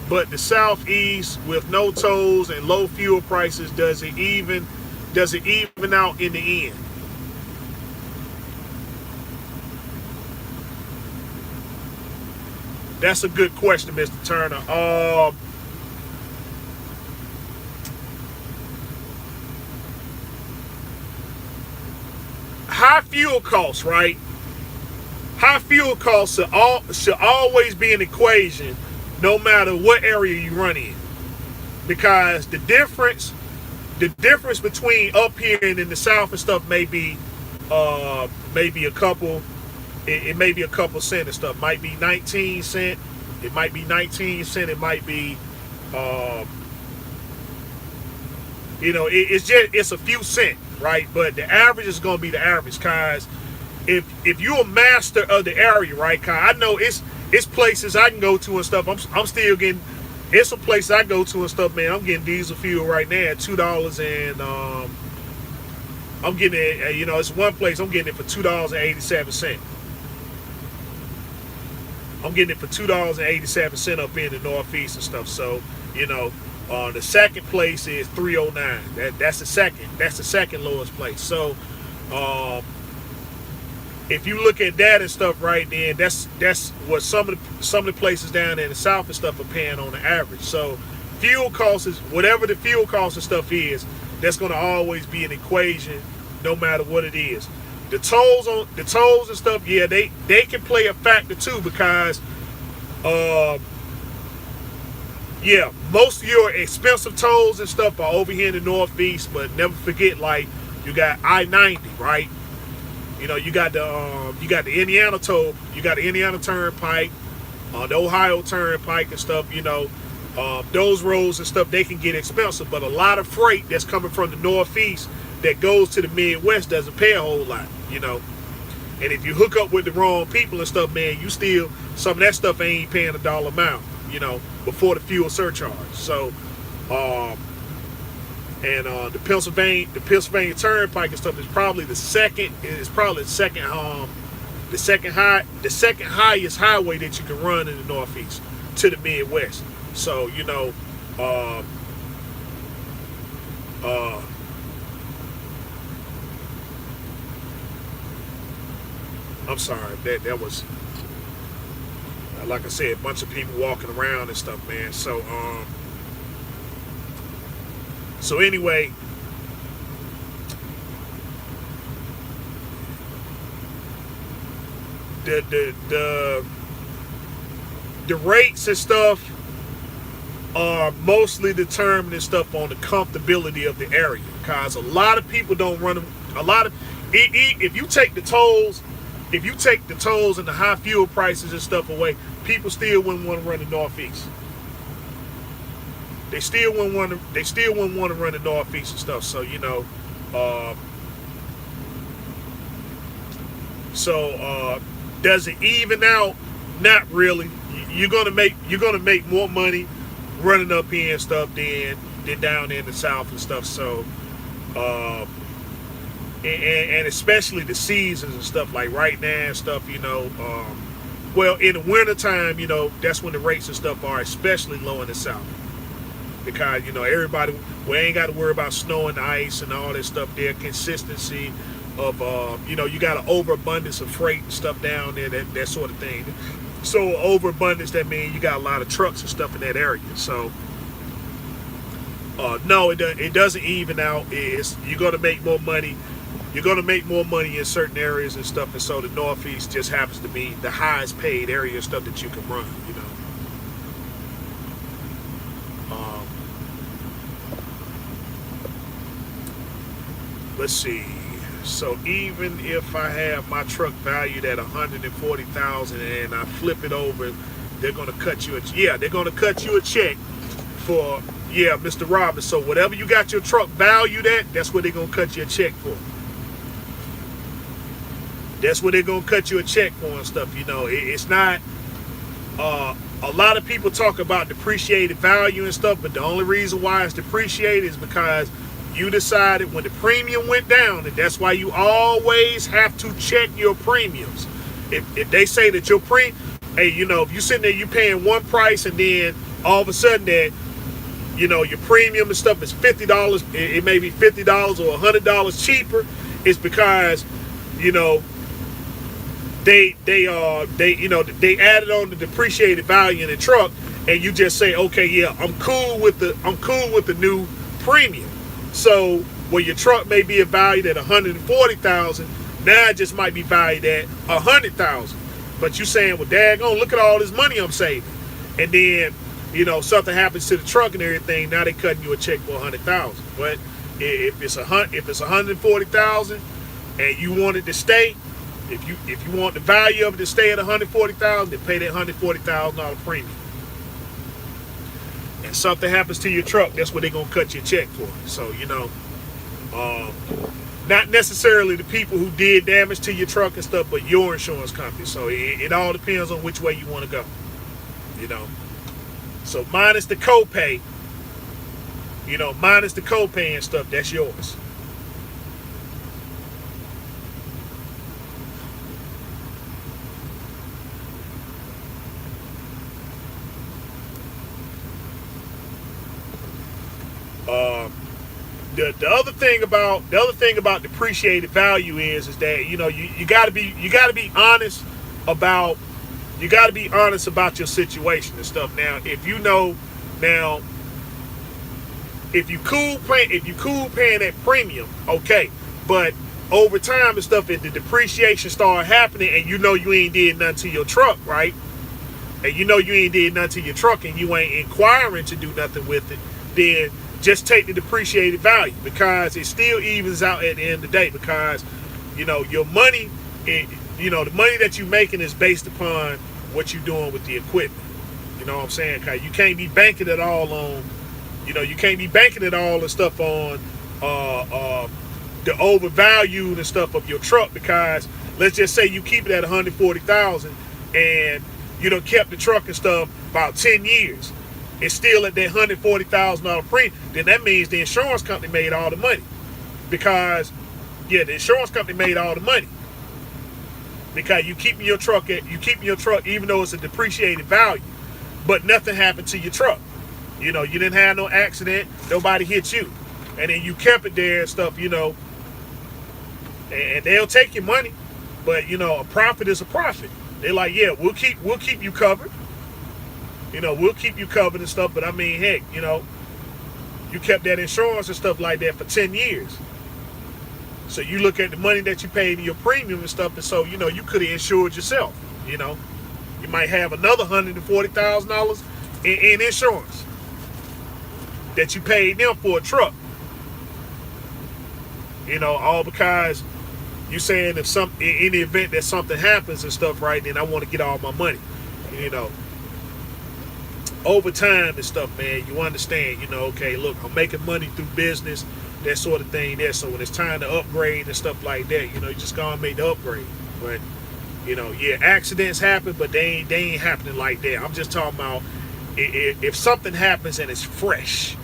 but the Southeast with no tolls and low fuel prices, does it even out in the end? That's a good question, Mr. Turner. High fuel costs, right? High fuel costs should always be an equation, no matter what area you run in, because the difference between up here and in the South and stuff may be a couple. It may be a couple cents and stuff. Might be 19 cent. It might be 19 cent. It might be, it's a few cents, right? But the average is going to be the average, cause if you're a master of the area, right? Cause I know it's places I can go to and stuff. I'm still getting. It's some places I go to and stuff, man. I'm getting diesel fuel right now at $2 and I'm getting it. It's one place I'm getting it for $2.87. I'm getting it for $2.87 up in the Northeast and stuff. So, the second place is $3.09. That's the second. That's the second lowest place. So, if you look at that and stuff, right, then that's what some of the places down there in the South and stuff are paying on the average. So, fuel costs is whatever the fuel cost and stuff is. That's going to always be an equation, no matter what it is. The tolls and stuff, yeah, they can play a factor too, because most of your expensive tolls and stuff are over here in the Northeast. But never forget, like, you got I-90, right? You got the Indiana toll, you got the Indiana Turnpike, the Ohio Turnpike and stuff. Those roads and stuff, they can get expensive, but a lot of freight that's coming from the Northeast that goes to the Midwest doesn't pay a whole lot, And if you hook up with the wrong people and stuff, man, you still, some of that stuff ain't paying a dollar amount, before the fuel surcharge. So, the Pennsylvania Turnpike and stuff is probably the second the second highest highway that you can run in the Northeast to the Midwest. So uh, uh, I'm sorry, that was, like I said, a bunch of people walking around and stuff, man. So anyway, the the rates and stuff are mostly determined and stuff on the comfortability of the area, because a lot of people don't run them. A lot of if you take the tolls, and the high fuel prices and stuff away, people still wouldn't want to run the Northeast. They still wouldn't want to. They still wouldn't want to run the Northeast and stuff. So uh, does it even out? Not really. You're gonna make more money running up here and stuff than down in the South and stuff. So and especially the seasons and stuff, like right now and stuff. Well, in the wintertime, that's when the rates and stuff are especially low in the South, because everybody, we ain't got to worry about snow and ice and all that stuff there. Consistency of you got an overabundance of freight and stuff down there, that sort of thing. So overabundance, that means you got a lot of trucks and stuff in that area. So no, it doesn't even out. You're gonna make more money. You're gonna make more money in certain areas and stuff, and so the Northeast just happens to be the highest paid area of stuff that you can run. Let's see. So even if I have my truck valued at $140,000 and I flip it over, they're gonna cut you they're gonna cut you a check for, Mr. Roberts. So whatever you got your truck valued at, that's what they're gonna cut you a check for. That's what they're gonna cut you a check for and stuff. It's not. A lot of people talk about depreciated value and stuff, but the only reason why it's depreciated is because you decided when the premium went down, and that's why you always have to check your premiums. If they say that your if you sitting there, you paying one price, and then all of a sudden that, your premium and stuff is $50, it may be $50 or $100 cheaper, it's because, they added on the depreciated value in the truck, and you just say, okay, yeah, I'm cool with the new premium. So where your truck may be valued at $140,000, now it just might be valued at $100,000. But you saying, well, daggone, look at all this money I'm saving. And then, something happens to the truck and everything, now they cutting you a check for $100,000. But if it's $140,000 and you want it to stay, if you want the value of it to stay at $140,000, then pay that $140,000 premium. And something happens to your truck, that's what they're gonna cut you a check for. So not necessarily the people who did damage to your truck and stuff, but your insurance company. So it all depends on which way you want to go. So minus the copay, and stuff, that's yours. The other thing about depreciated value is that you got to be honest about your situation and stuff. Now if you cool paying that premium, okay, but over time and stuff, if the depreciation start happening and you ain't did nothing to your truck, right? And you ain't did nothing to your truck and you ain't inquiring to do nothing with it, then just take the depreciated value, because it still evens out at the end of the day, because your money, the money that you're making is based upon what you're doing with the equipment. You know what I'm saying? Because you can't be banking it all on, and stuff on the overvalued and stuff of your truck, because let's just say you keep it at $140,000 and kept the truck and stuff about 10 years. It's still at that $140,000 premium, then that means the insurance company made all the money. Because, the insurance company made all the money. because you keeping your truck even though it's a depreciated value, but nothing happened to your truck. You didn't have no accident, nobody hit you, and then you kept it there and stuff. And they'll take your money, but a profit is a profit. They're like, yeah, we'll keep you covered. We'll keep you covered and stuff. But I mean, heck, you kept that insurance and stuff like that for 10 years. So you look at the money that you paid in your premium and stuff, and so you could have insured yourself. You might have another $140,000 in insurance that you paid them for a truck. All because you saying in the event that something happens and stuff, right, then I want to get all my money. Over time and stuff, man, you understand, okay, look, I'm making money through business, that sort of thing there. So when it's time to upgrade and stuff like that, you just go and make the upgrade. But, yeah, accidents happen, but they ain't happening like that. I'm just talking about if something happens and it's fresh.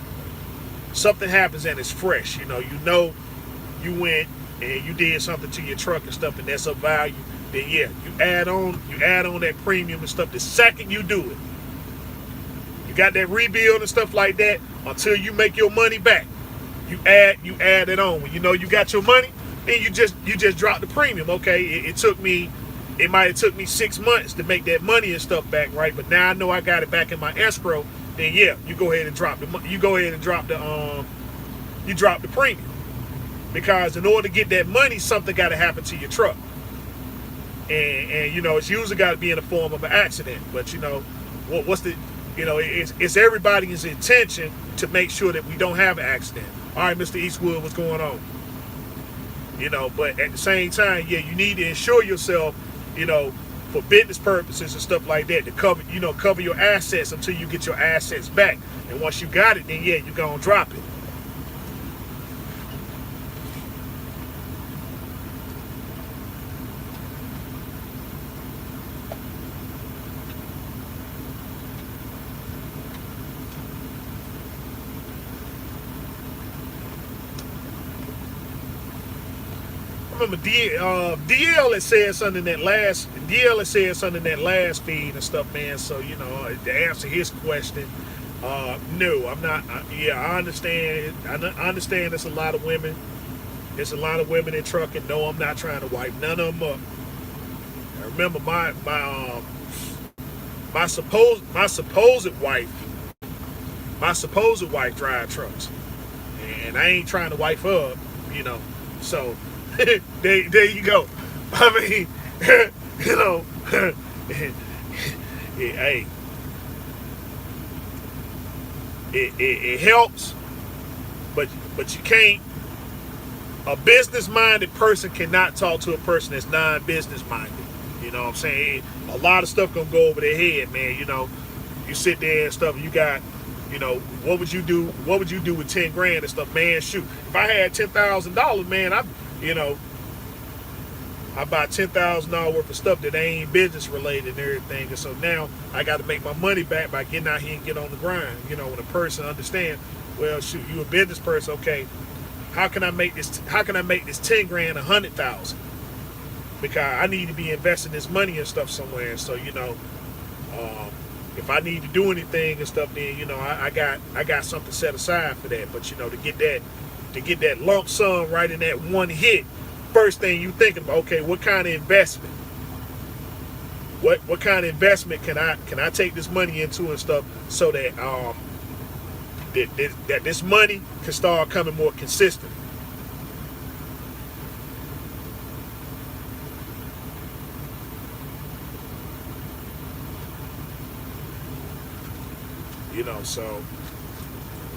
You went and you did something to your truck and stuff, and that's of value, then yeah, you add on that premium and stuff the second you do it. You got that rebuild and stuff like that until you make your money back. You add it on. When you got your money, then you just drop the premium. Okay, it might have took me 6 months to make that money and stuff back, right? But now I know I got it back in my escrow. Then yeah, you go ahead and drop the premium. Because in order to get that money, something got to happen to your truck. And it's usually got to be in the form of an accident. But, it's everybody's intention to make sure that we don't have an accident. All right, Mr. Eastwood, what's going on? But at the same time, yeah, you need to insure yourself, for business purposes and stuff like that, to cover your assets until you get your assets back. And once you got it, then yeah, you're going to drop it. Remember DL had said something in that last feed and stuff, man. So to answer his question, no, I'm not. I understand. I understand there's a lot of women. There's a lot of women in trucking. No, I'm not trying to wipe none of them up. I remember my supposed wife drive trucks, and I ain't trying to wipe her up, So. There you go. I mean, hey, it helps, but you can't. A business-minded person cannot talk to a person that's non-business minded. You know what I'm saying? A lot of stuff gonna go over their head, man. You sit there and stuff. You got, what would you do? What would you do with 10 grand and stuff, man? Shoot, if I had $10,000, man, I buy $10,000 worth of stuff that ain't business related and everything, and so now I got to make my money back by getting out here and get on the grind. When a person understands, well, shoot, you a business person, okay? How can I make this 10 grand 100,000? Because I need to be investing this money and stuff somewhere. So if I need to do anything and stuff, then I got something set aside for that. But to get that lump sum right in that one hit, first thing you think about, okay, what kind of investment? What kind of investment can I take this money into and stuff so that that this money can start coming more consistent. So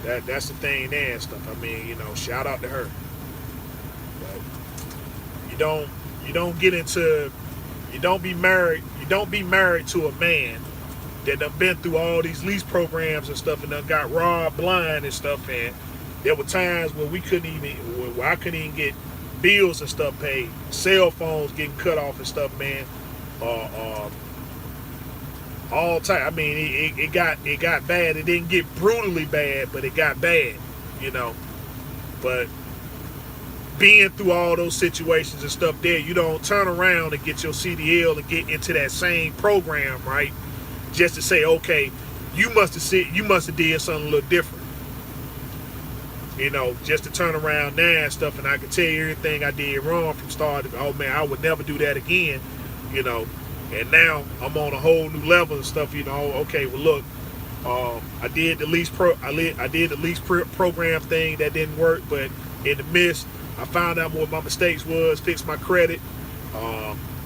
that's the thing there and stuff. I mean, shout out to her. But you don't be married to a man that done been through all these lease programs and stuff and done got robbed blind and stuff. And there were times where I couldn't even get bills and stuff paid, cell phones getting cut off and stuff, man. All time. I mean, it got bad. It didn't get brutally bad, but it got bad, But being through all those situations and stuff there, you don't turn around and get your CDL and get into that same program, right? Just to say, okay, you must have did something a little different. You know, just to turn around now and stuff, and I can tell you everything I did wrong from start to, oh man, I would never do that again, you know. And now I'm on a whole new level and stuff, you know. Okay, well look, I did the lease program thing that didn't work, but in the midst, I found out what my mistakes was, fixed my credit,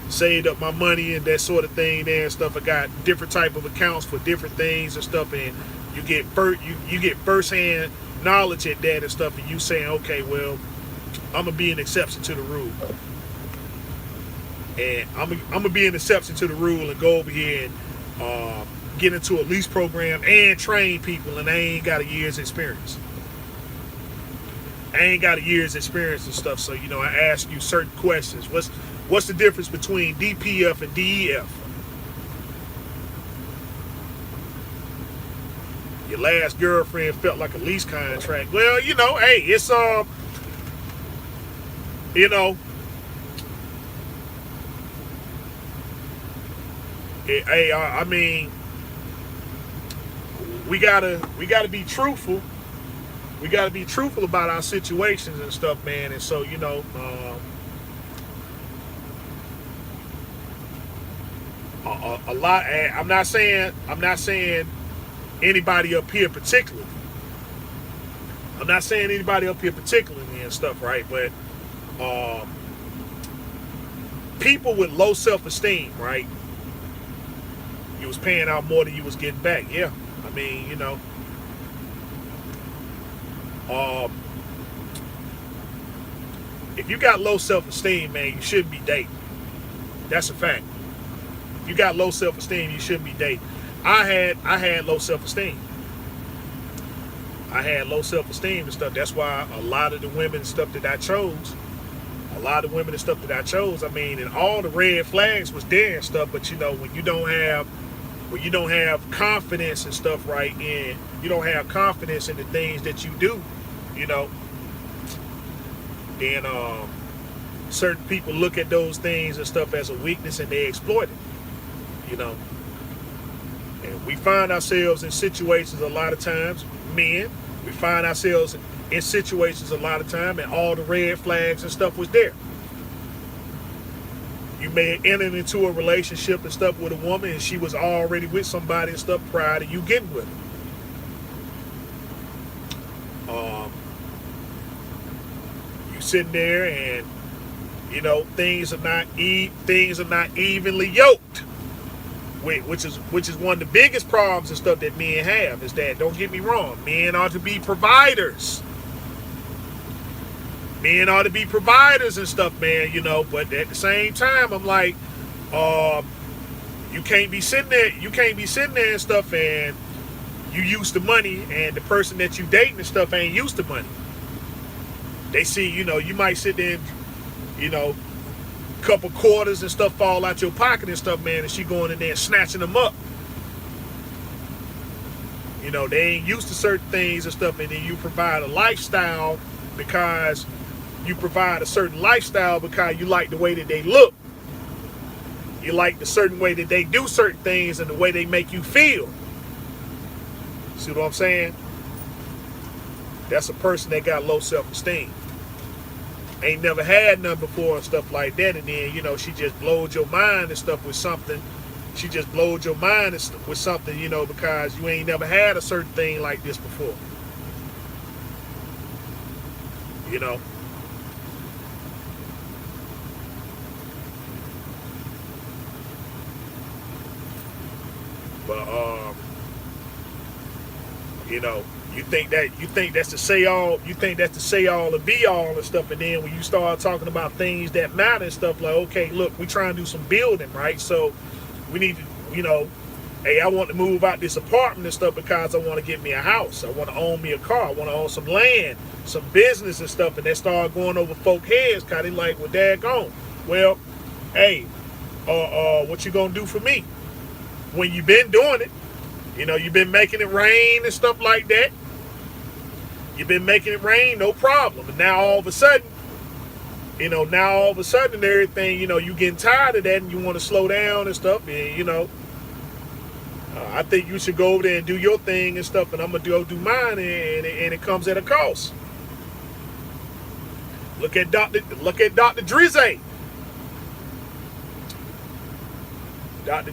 saved up my money and that sort of thing there and stuff. I got different type of accounts for different things and stuff, and you get firsthand knowledge at that and stuff, and you saying, okay, well, I'm gonna be an exception to the rule, and I'm gonna be an exception to the rule and go over here and get into a lease program and train people, and I ain't got a year's experience. And stuff, so you know, I ask you certain questions. What's the difference between DPF and DEF? Your last girlfriend felt like a lease contract. Well, you know, hey, it's you know, hey, I mean, we gotta be truthful. We gotta be truthful about our situations and stuff, man. And so, you know, a lot. I'm not saying anybody up here particularly. And stuff, right? But people with low self-esteem, right? You was paying out more than you was getting back. Yeah, I mean, you know. If you got low self-esteem, man, you shouldn't be dating. That's a fact. If you got low self-esteem, you shouldn't be dating. I had low self-esteem. And stuff. That's why a lot of the women and stuff that I chose, I mean, and all the red flags was there and stuff, but you know, when you don't have confidence and stuff, right, and you don't have confidence in the things that you do, you know, then certain people look at those things and stuff as a weakness and they exploit it, you know. And we find ourselves in situations a lot of times, men, we find ourselves in situations a lot of time, and all the red flags and stuff was there. You may have entered into a relationship and stuff with a woman, and she was already with somebody and stuff prior to you getting with her. You sitting there, and you know things are not evenly yoked. Which is one of the biggest problems and stuff that men have, is that, don't get me wrong, men ought to be providers. And stuff, man, you know, but at the same time, I'm like, you can't be sitting there and stuff, and you used to money, and the person that you dating and stuff ain't used to money. They see, you know, you might sit there and, you know, couple quarters and stuff fall out your pocket and stuff, man, and she going in there and snatching them up. You know, they ain't used to certain things and stuff, and then you provide a lifestyle because you like the way that they look. You like the certain way that they do certain things and the way they make you feel. See what I'm saying? That's a person that got low self-esteem. Ain't never had none before and stuff like that, and then, you know, she just blowed your mind and stuff with something. You know, because you ain't never had a certain thing like this before. You know. But you know, you think that's to say all and be all and stuff, and then when you start talking about things that matter and stuff, like, okay, look, we trying to do some building, right? So we need to, you know, hey, I want to move out this apartment and stuff because I want to get me a house. I want to own me a car. I want to own some land, some business and stuff, and they start going over folk heads, kind of like, well, daggone. Well, hey, what you gonna do for me? When you been doing it, you know, you've been making it rain and stuff like that. You've been making it rain, no problem. And now all of a sudden, now all of a sudden and everything, you getting tired of that and you want to slow down and stuff. And, I think you should go over there and do your thing and stuff, and I'm going to go do mine, and it comes at a cost. Look at Dr. Drizzy. Dr.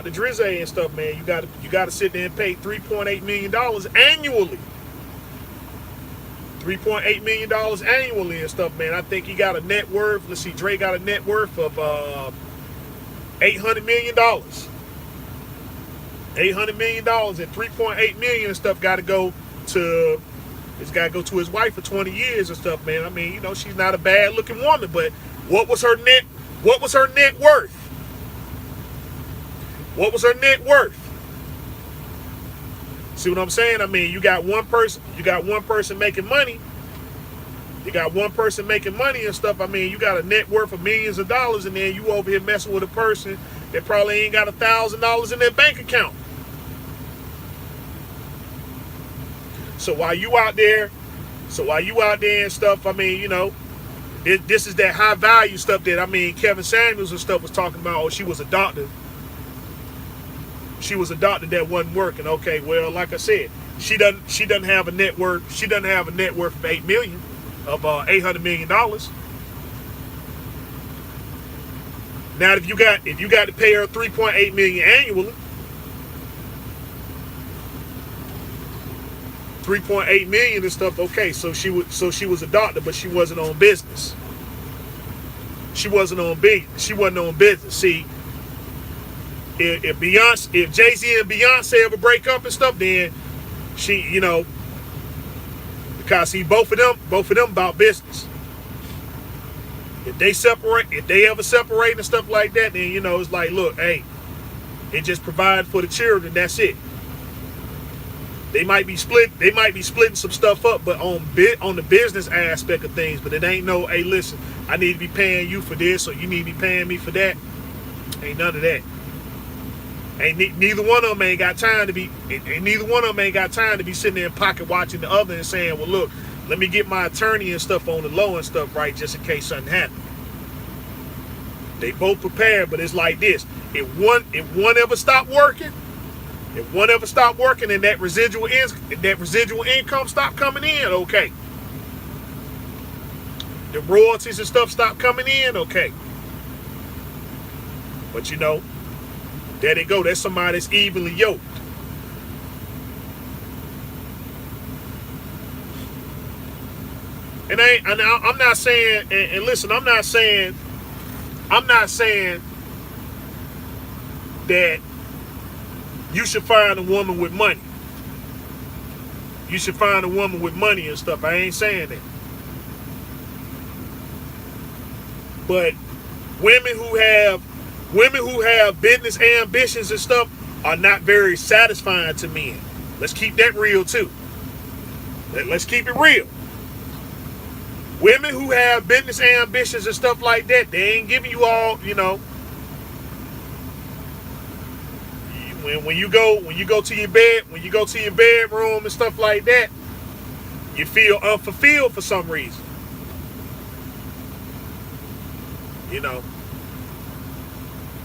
Drizzy and stuff, man. You got to sit there and pay $3.8 million annually. $3.8 million annually and stuff, man. I think he got a net worth. Let's see, Dre got a net worth of $800 million. $800 million, and $3.8 million and stuff got to go to. It's got to go to his wife for 20 years and stuff, man. I mean, she's not a bad looking woman, but what was her net worth? What was her net worth? See what I'm saying? I mean, you got one person making money. You got one person making money and stuff. I mean, you got a net worth of millions of dollars, and then you over here messing with a person that probably ain't got $1,000 in their bank account. So while you out there and stuff, I mean, this is that high value stuff that, I mean, Kevin Samuels and stuff was talking about. Oh, she was a doctor. She was a doctor that wasn't working. Okay, well, like I said, she doesn't have a net worth. She doesn't have a net worth of $800 million. Now, if you got to pay her $3.8 million annually, $3.8 million and stuff. Okay, so she was a doctor, but she wasn't on business. She wasn't on business. See, if Jay-Z and Beyonce ever break up and stuff, then she, because see, both of them about business. If they ever separate and stuff like that, then it's like, look, hey, it just provides for the children. That's it. They might be splitting some stuff up, but on the business aspect of things. But it ain't no, hey, listen, I need to be paying you for this, or you need to be paying me for that. Ain't none of that. Neither one of them ain't got time to be. Neither one of them ain't got time to be sitting there in pocket watching the other and saying, well, look, let me get my attorney and stuff on the low and stuff right, just in case something happens. They both prepared, but it's like this: if one ever stopped working. If one ever stopped working and that residual income stopped coming in, okay. The royalties and stuff stopped coming in, okay. But there they go. That's somebody that's evenly yoked. And I'm not saying, and listen, I'm not saying that you should find a woman with money. You should find a woman with money and stuff. I ain't saying that. But women who have business ambitions and stuff are not very satisfying to men. Let's keep that real too. Let's keep it real. Women who have business ambitions and stuff like that, they ain't giving you all, when you go to your bedroom and stuff like that, you feel unfulfilled for some reason.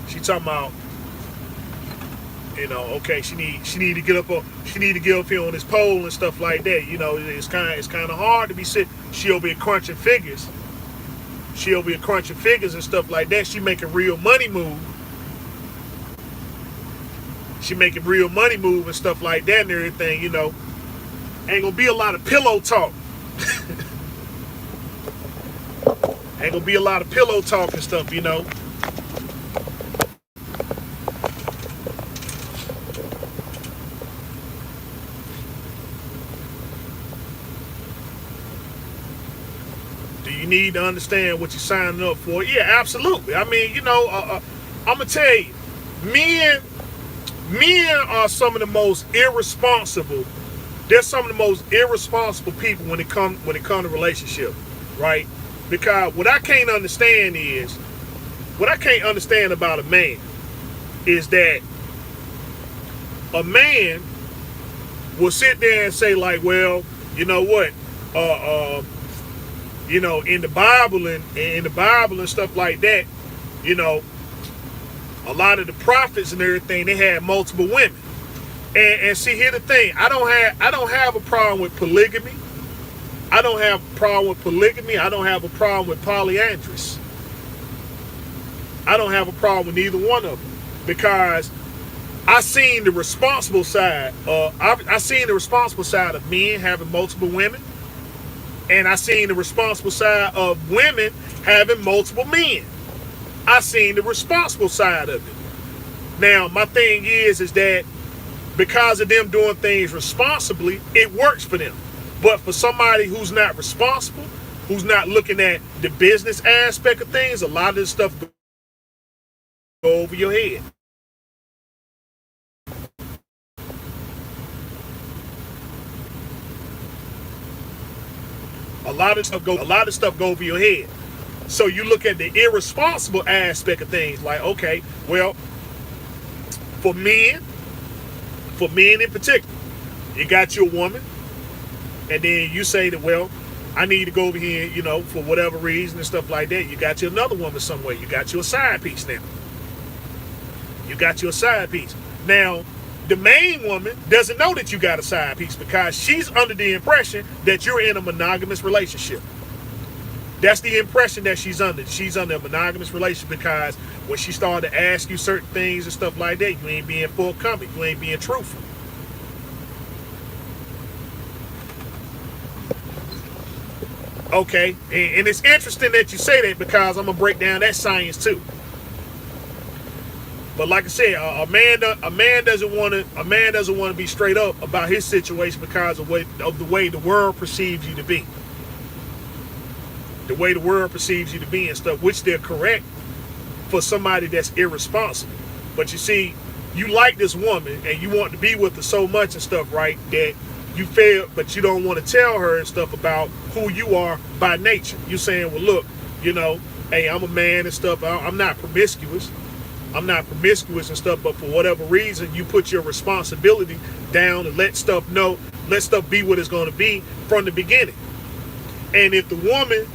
She talking about, okay, she need to get up here on this pole and stuff like that. It's kind of hard to be sitting. She'll be crunching figures. And stuff like that. She making real money move. She making real money move and stuff like that and everything, Ain't gonna be a lot of pillow talk. Ain't gonna be a lot of pillow talk and stuff, Do you need to understand what you're signing up for? Yeah, absolutely. I mean, I'm gonna tell you, men are some of the most irresponsible. They're some of the most irresponsible people when it comes to relationship, right? Because what I can't understand about a man is that a man will sit there and say like, well, you know what? You know, in the Bible and in the Bible and stuff like that, you know, a lot of the prophets and everything, they had multiple women. And see, here's the thing: I don't have a problem with polygamy. I don't have a problem with polygamy. I don't have a problem with polyandrous. I don't have a problem with neither one of them, because I seen the responsible side. I seen the responsible side of men having multiple women, and I seen the responsible side of women having multiple men. I seen the responsible side of it. Now, my thing is that because of them doing things responsibly, it works for them. But for somebody who's not responsible, who's not looking at the business aspect of things, a lot of this stuff go over your head. A lot of stuff go over your head. So you look at the irresponsible aspect of things, like, okay, well, for men in particular, you got your woman, and then you say that, well, I need to go over here, you know, for whatever reason and stuff like that. You got you another woman somewhere. You got you a side piece now. You got you a side piece. Now, the main woman doesn't know that you got a side piece, because she's under the impression that you're in a monogamous relationship. That's the impression that she's under. She's under a monogamous relationship, because when she started to ask you certain things and stuff like that, you ain't being forthcoming. You ain't being truthful. Okay, and it's interesting that you say that, because I'm gonna break down that science too. But like I said, a man doesn't want to be straight up about his situation because of the way the world perceives you to be. The way the world perceives you to be and stuff, which they're correct for somebody that's irresponsible. But you see, you like this woman and you want to be with her so much and stuff, right, that you fail, but you don't want to tell her and stuff about who you are by nature. You saying, well, look, you know, hey, I'm a man and stuff. I'm not promiscuous. I'm not promiscuous and stuff, but for whatever reason, you put your responsibility down and let stuff be what it's going to be from the beginning. And if the woman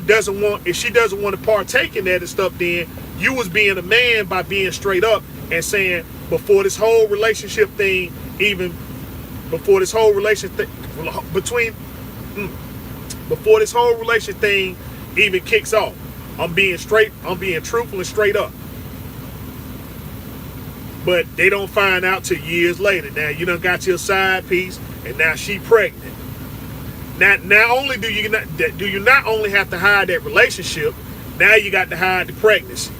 doesn't want to partake in that and stuff, then you was being a man by being straight up and saying, before this whole relationship thing even kicks off, I'm being truthful and straight up. But they don't find out till years later. Now you done got your side piece, and now she pregnant. Not only do you not only have to hide that relationship, now you got to hide the pregnancy.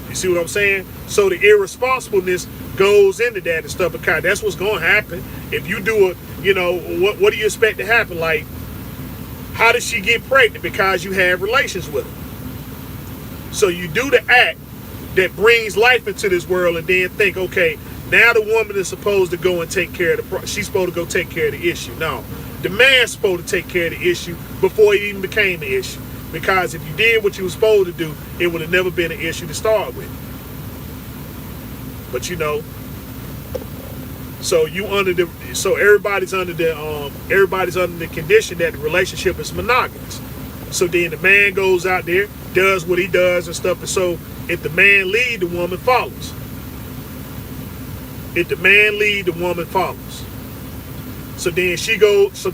You see what I'm saying? So the irresponsibleness goes into that and stuff, because that's what's going to happen if you do it. You know, what do you expect to happen? Like, how does she get pregnant? Because you have relations with her. So you do the act that brings life into this world, and then think, okay, now the woman is supposed to go and take care of she's supposed to go take care of the issue. No, the man's supposed to take care of the issue before it even became an issue. Because if you did what you were supposed to do, it would have never been an issue to start with. But you know, so everybody's under the condition that the relationship is monogamous. So then the man goes out there, does what he does and stuff, and so if the man lead, the woman follows. If the man lead, the woman follows. So then she goes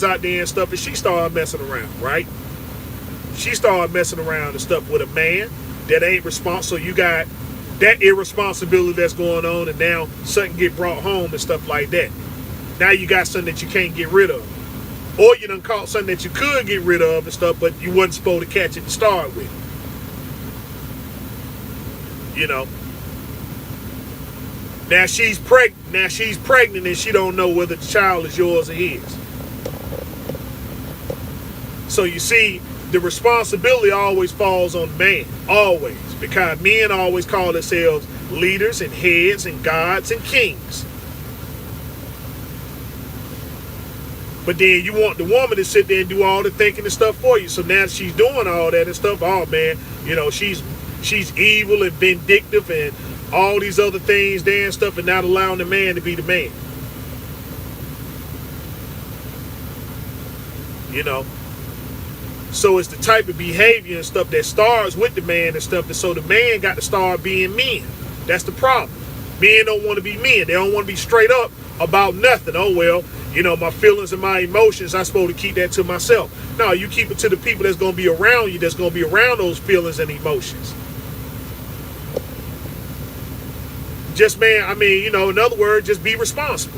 out there and stuff, and she started messing around, right? She started messing around and stuff with a man that ain't responsible. So you got that irresponsibility that's going on, and now something get brought home and stuff like that. Now you got something that you can't get rid of. Or you done caught something that you could get rid of and stuff, but you wasn't supposed to catch it to start with. You know. Now she's pregnant and she don't know whether the child is yours or his. So you see, the responsibility always falls on the man. Always. Because men always call themselves leaders and heads and gods and kings. But then you want the woman to sit there and do all the thinking and stuff for you. So now she's doing all that and stuff. Oh man, you know, she's evil and vindictive and all these other things there and stuff, and not allowing the man to be the man. You know. So it's the type of behavior and stuff that starts with the man and stuff. And so the man got to start being men. That's the problem. Men don't want to be men. They don't want to be straight up about nothing. Oh, well, you know, my feelings and my emotions, I'm supposed to keep that to myself. No, you keep it to the people that's going to be around you, that's going to be around those feelings and emotions. Just, man, I mean, you know, in other words, just be responsible.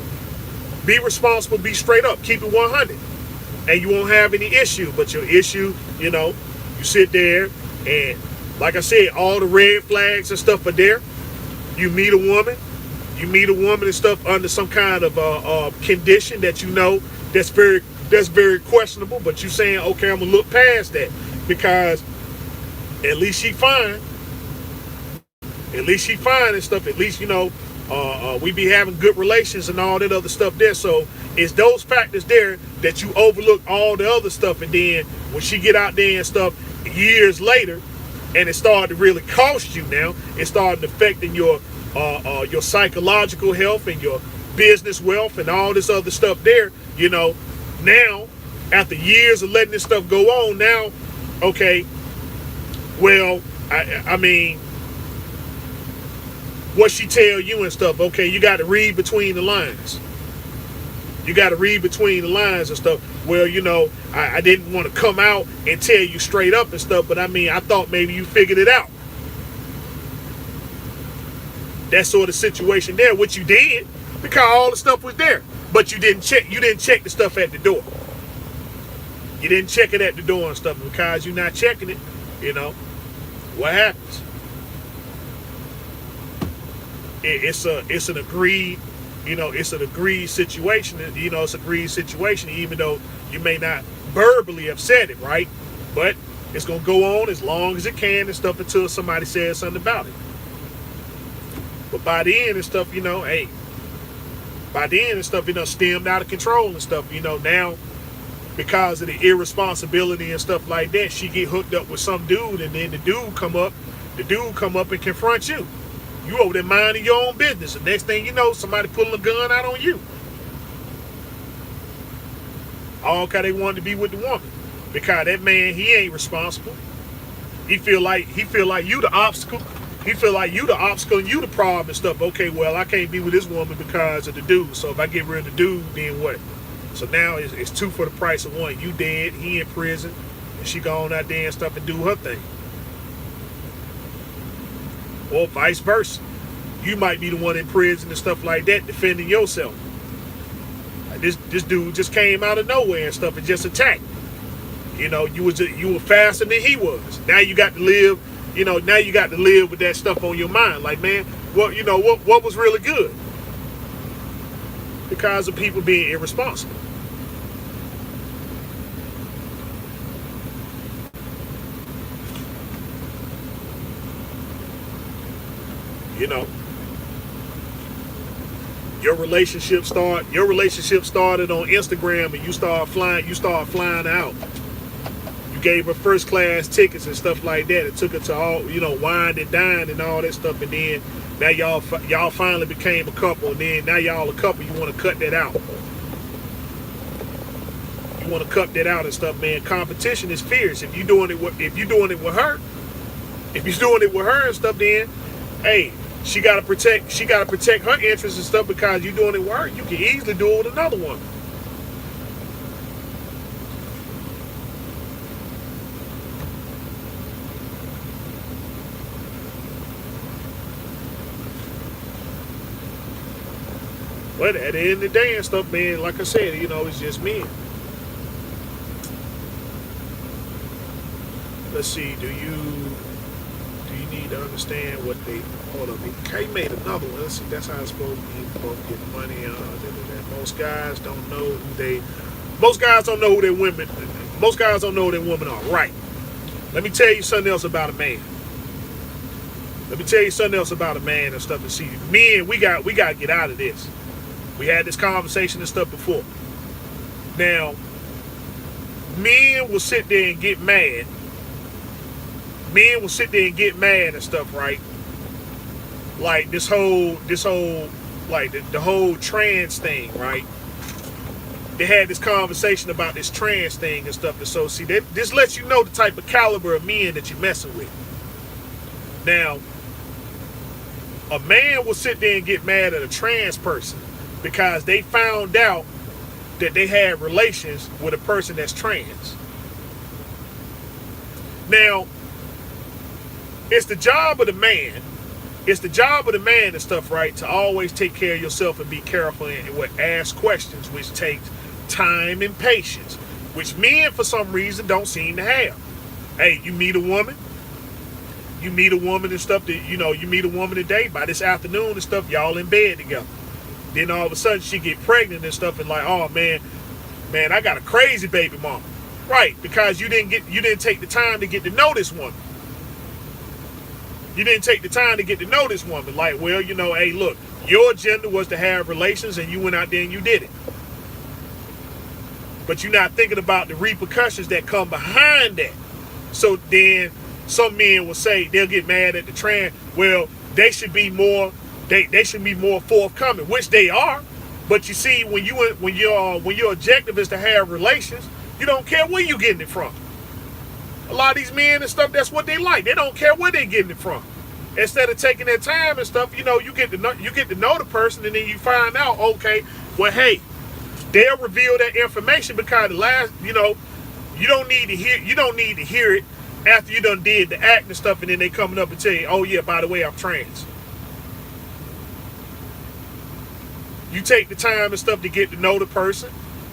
Be responsible, be straight up, keep it 100. And you won't have any issue. But your issue, you know, you sit there and, like I said, all the red flags and stuff are there. You meet a woman and stuff under some kind of condition that you know that's very questionable. But you saying, okay, I'm gonna look past that because at least she fine. At least she fine and stuff. At least, you know, we be having good relations and all that other stuff there. So it's those factors there that you overlook all the other stuff. And then when she get out there and stuff years later, and it started to really cost you now, it started affecting your psychological health and your business wealth and all this other stuff there, you know, now, after years of letting this stuff go on, now, okay, well, I mean, what she tell you and stuff, okay, you got to read between the lines. You got to read between the lines and stuff. Well, you know, I didn't want to come out and tell you straight up and stuff, but I mean, I thought maybe you figured it out. That sort of situation there, which you did, because all the stuff was there. But you didn't check the stuff at the door. You didn't check it at the door and stuff, because you're not checking it, you know, what happens? It's an agreed, you know, it's an agreed situation. You know, it's an agreed situation, even though you may not verbally have said it, right? But it's gonna go on as long as it can and stuff until somebody says something about it. But by the end and stuff, you know, hey, by the end and stuff, you know, stemmed out of control and stuff, you know, now because of the irresponsibility and stuff like that, she get hooked up with some dude, and then the dude come up and confront you. You over there minding your own business. The next thing you know, somebody pulling a gun out on you. All because they wanted to be with the woman. Because that man, he ain't responsible. He feel like you the obstacle. He feel like you the obstacle and you the problem and stuff. Okay, well, I can't be with this woman because of the dude. So if I get rid of the dude, then what? So now it's two for the price of one. You dead, he in prison, and she gone out there and stuff and do her thing. Or vice versa. You might be the one in prison and stuff like that, defending yourself. Like this dude just came out of nowhere and stuff and just attacked. You know, you were faster than he was. Now you got to live. You know, now you got to live with that stuff on your mind. Like, man, what was really good? Because of people being irresponsible. You know, your relationship started on Instagram, and you start flying out. You gave her first class tickets and stuff like that. It took her to all, you know, wine and dine and all that stuff, and then now y'all finally became a couple, and then now y'all a couple. You want to cut that out. You want to cut that out and stuff, man. Competition is fierce. If you're doing it with her and stuff, then hey, she gotta protect her interests and stuff, because you're doing it with her. You can easily do it with another one. But at the end of the day and stuff, man, like I said, you know, it's just men. Let's see, do you need to understand what they, hold on, K made another one. Let's see, that's how it's supposed to be. You're supposed to get money. Most guys don't know who their women are. Right. Let me tell you something else about a man. And stuff. And see, men, we got to get out of this. We had this conversation and stuff before. Now, men will sit there and get mad. And stuff, right? Like this whole like the whole trans thing, right? they had this conversation about this trans thing and stuff. And so, see, this lets you know the type of caliber of men that you're messing with. Now, a man will sit there and get mad at a trans person because they found out that they had relations with a person that's trans. Now, it's the job of the man. It's the job of the man and stuff, right, to always take care of yourself and be careful and ask questions, which takes time and patience, which men, for some reason, don't seem to have. Hey, you meet a woman and stuff that, you meet a woman today, by this afternoon and stuff, y'all in bed together. Then all of a sudden she get pregnant and stuff and like, oh man, I got a crazy baby mama. Right, because you didn't take the time to get to know this woman. You didn't take the time to get to know this woman. Like, well, hey, look, your agenda was to have relations and you went out there and you did it. But you're not thinking about the repercussions that come behind that. So then some men will say, they'll get mad at the trans. Well, they should be more forthcoming, which they are. But you see, when your objective is to have relations, you don't care where you getting it from. A lot of these men and stuff, that's what they like. They don't care where they're getting it from. Instead of taking their time and stuff, you get to know the person, and then you find out, okay, well, hey, they'll reveal that information because the last, you don't need to hear it after you done did the act and stuff, and then they coming up and tell you, oh yeah, by the way, I'm trans. You take the time and stuff to get to know the person,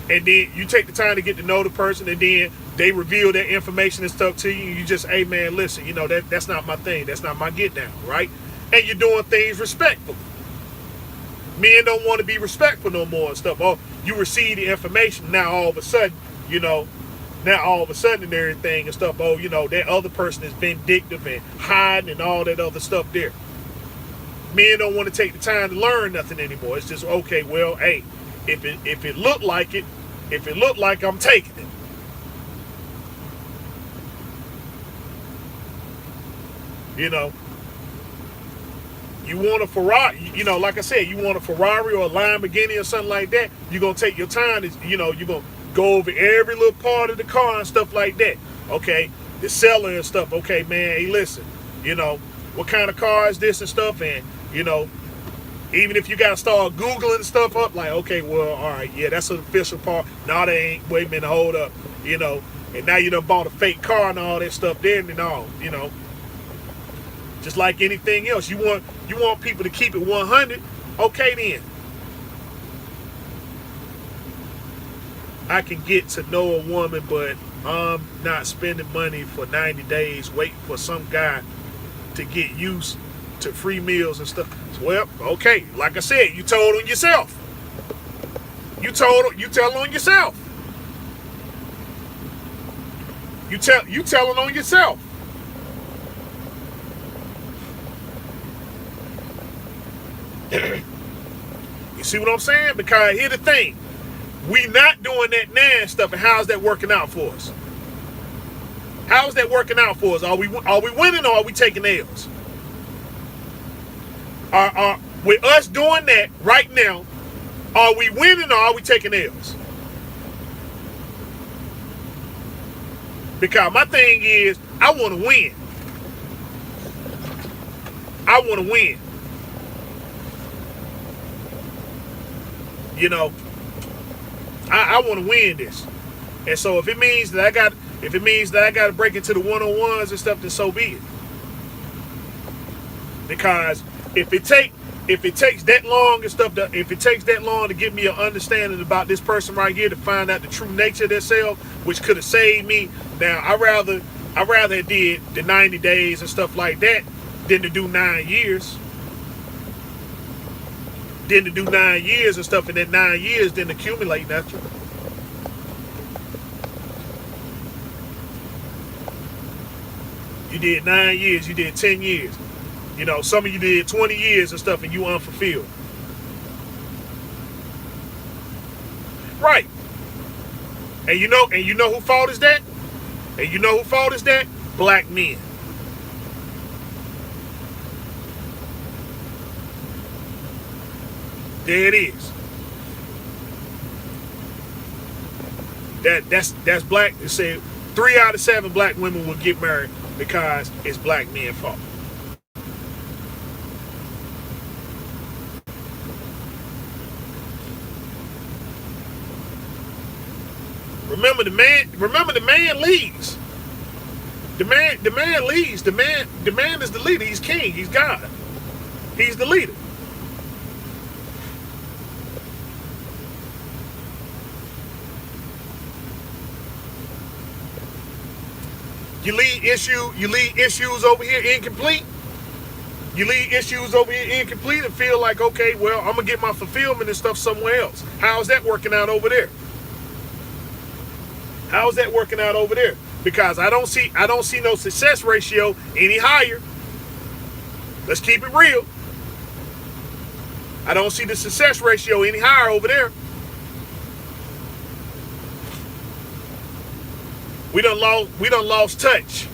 and then you take the time to get to know the person, and then they reveal that information and stuff to you. You just, hey man, listen, that's not my thing. That's not my get down, right? And you're doing things respectfully. Men don't want to be respectful no more and stuff. Oh, you receive the information, now all of a sudden, and everything and stuff, oh, that other person is vindictive and hiding and all that other stuff there. Men don't want to take the time to learn nothing anymore. It's just, okay, well, hey, if it looked like I'm taking it. You want a Ferrari, like I said, you want a Ferrari or a Lamborghini or something like that, you're going to take your time, you're going to go over every little part of the car and stuff like that. Okay, the seller and stuff, okay, man, hey, listen, what kind of car is this and stuff, and, even if you got to start Googling stuff up, like, okay, well, all right, yeah, that's an official part. No, they ain't. Wait a minute, hold up, and now you done bought a fake car and all that stuff then and all, Just like anything else, you want people to keep it 100. Okay, then. I can get to know a woman, but I'm not spending money for 90 days waiting for some guy to get used to free meals and stuff. Well, okay, like I said, you told on yourself. You tell on yourself. You telling on yourself. You see what I'm saying? Because here's the thing. We not doing that now stuff, and how's that working out for us? How's that working out for us? Are we winning or are we taking L's? With us doing that right now, are we winning or are we taking L's? Because my thing is, I want to win. I want to win. I want to win this. And so if it means that I got to break into the one-on-ones and stuff, then so be it. Because if it takes that long and stuff, if it takes that long to get me an understanding about this person right here, to find out the true nature of themselves, which could have saved me. Now I rather have did the 90 days and stuff like that than to do 9 years. Then to do 9 years and stuff, and that 9 years didn't accumulate nothing. You did 9 years, you did 10 years. Some of you did 20 years and stuff, and you unfulfilled. Right. And you know who fault is that? Black men. There it is. That's black. They say 3 out of 7 black women will get married because it's black men's fault. Remember the man leads. The man leads. The man is the leader. He's king. He's God. He's the leader. You leave issues over here incomplete. You leave issues over here incomplete and feel like, okay, well, I'm gonna get my fulfillment and stuff somewhere else. How's that working out over there? How's that working out over there? Because I don't see no success ratio any higher. Let's keep it real. I don't see the success ratio any higher over there. We done lost touch.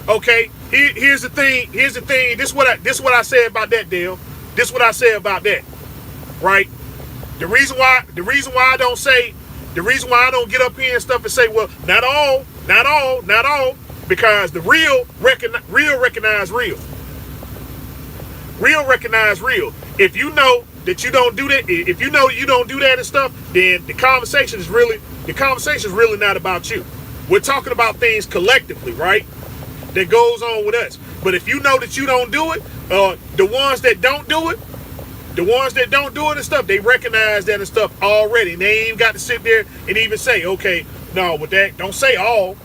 Okay, here's the thing. This is what I say about that, Dale. This is what I say about that. Right? The reason why I don't get up here and stuff and say, well, not all, because the real recognize real. Real recognize real. If you know that you don't do that, if you know you don't do that and stuff, then the conversation is really not about you. We're talking about things collectively, right? That goes on with us. But if you know that you don't do it, the ones that don't do it and stuff, they recognize that and stuff already. And they ain't even got to sit there and even say, okay, no, with that, don't say all.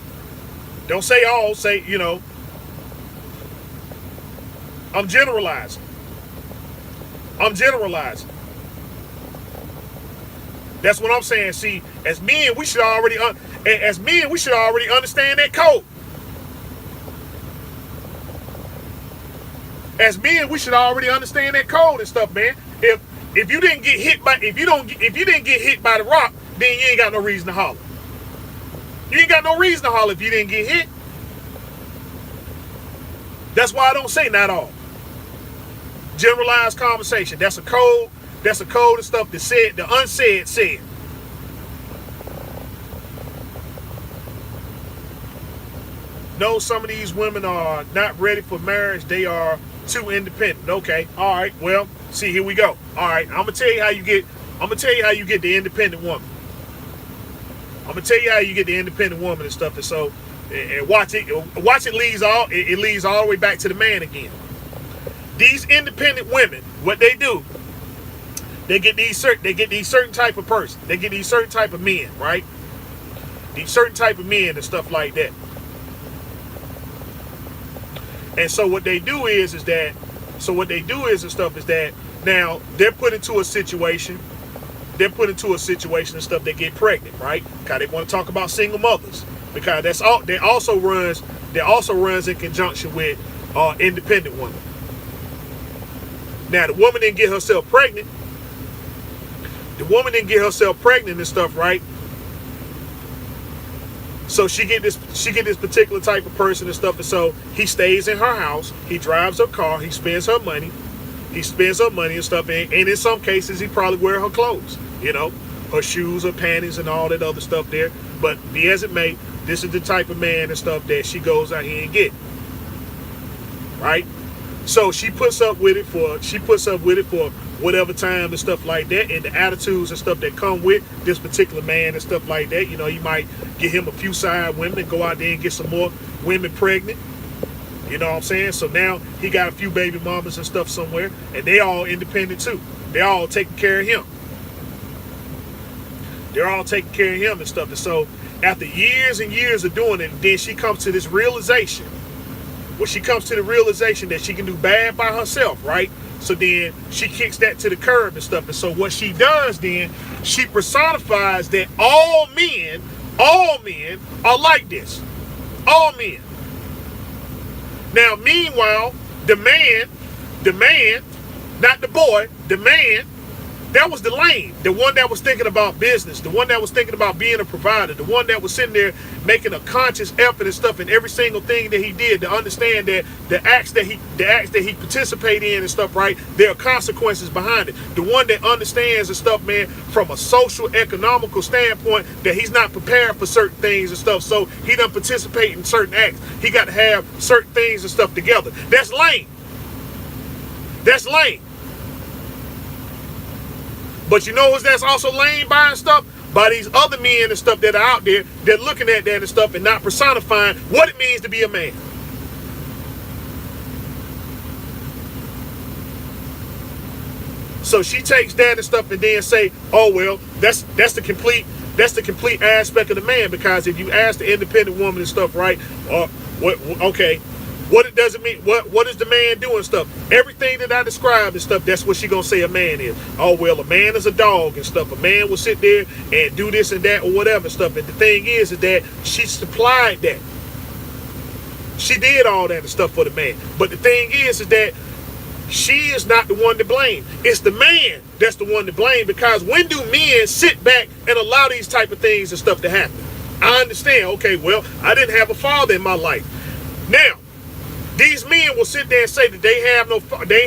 Don't say all, say, I'm generalizing. That's what I'm saying. See, as men, we should already understand that code. As men, we should already understand that code and stuff, man. If you didn't get hit by the rock, then you ain't got no reason to holler. You ain't got no reason to holler if you didn't get hit. That's why I don't say not all. Generalized conversation. That's a code. That's a code of stuff that said, the unsaid said. No, some of these women are not ready for marriage. They are too independent. Okay. All right. Well, see, here we go. All right. I'm gonna tell you how you get the independent woman. I'm gonna tell you how you get the independent woman and stuff. And so, and watch it leads all the way back to the man again. These independent women, what they do, they get these certain type of person. They get these certain type of men, right? These certain type of men and stuff like that. And so what they do is that now they're put into a situation and stuff, they get pregnant, right? Because they want to talk about single mothers, because that also runs in conjunction with independent women. Now the woman didn't get herself pregnant. And stuff, right? So she get this particular type of person and stuff, and so he stays in her house, he drives her car, he spends her money and stuff, and in some cases he probably wear her clothes, her shoes, her panties, and all that other stuff there. But be as it may, this is the type of man and stuff that she goes out here and get, right? So she puts up with it for whatever time and stuff like that, and the attitudes and stuff that come with this particular man and stuff like that. You might get him a few side women and go out there and get some more women pregnant. You know what I'm saying? So now he got a few baby mamas and stuff somewhere, and they all independent too. They all taking care of him. They're all taking care of him and stuff. And so after years and years of doing it, then she comes to this realization. Well, she comes to the realization that she can do bad by herself, right? So then she kicks that to the curb and stuff. And so what she does then, she personifies that all men are like this. All men. Now, meanwhile, the man, not the boy, the man That was the lane. The one that was thinking about business, the one that was thinking about being a provider, the one that was sitting there making a conscious effort and stuff in every single thing that he did to understand that the acts that he participated in and stuff, right, there are consequences behind it. The one that understands and stuff, man, from a social, economical standpoint, that he's not prepared for certain things and stuff, so he doesn't participate in certain acts. He got to have certain things and stuff together. That's lame. That's lame. But you know who's that's also lame by and stuff? By these other men and stuff that are out there that looking at that and stuff and not personifying what it means to be a man. So she takes that and stuff and then say, oh well, that's the complete aspect of the man. Because if you ask the independent woman and stuff, right, what it doesn't mean, what is the man doing stuff? Everything that I described and stuff, that's what she gonna say a man is. Oh well, a man is a dog and stuff. A man will sit there and do this and that or whatever stuff. And the thing is that she supplied that. She did all that and stuff for the man. But the thing is that she is not the one to blame. It's the man that's the one to blame. Because when do men sit back and allow these type of things and stuff to happen? I understand. Okay, well, I didn't have a father in my life. Now, these men will sit there and say that they ain't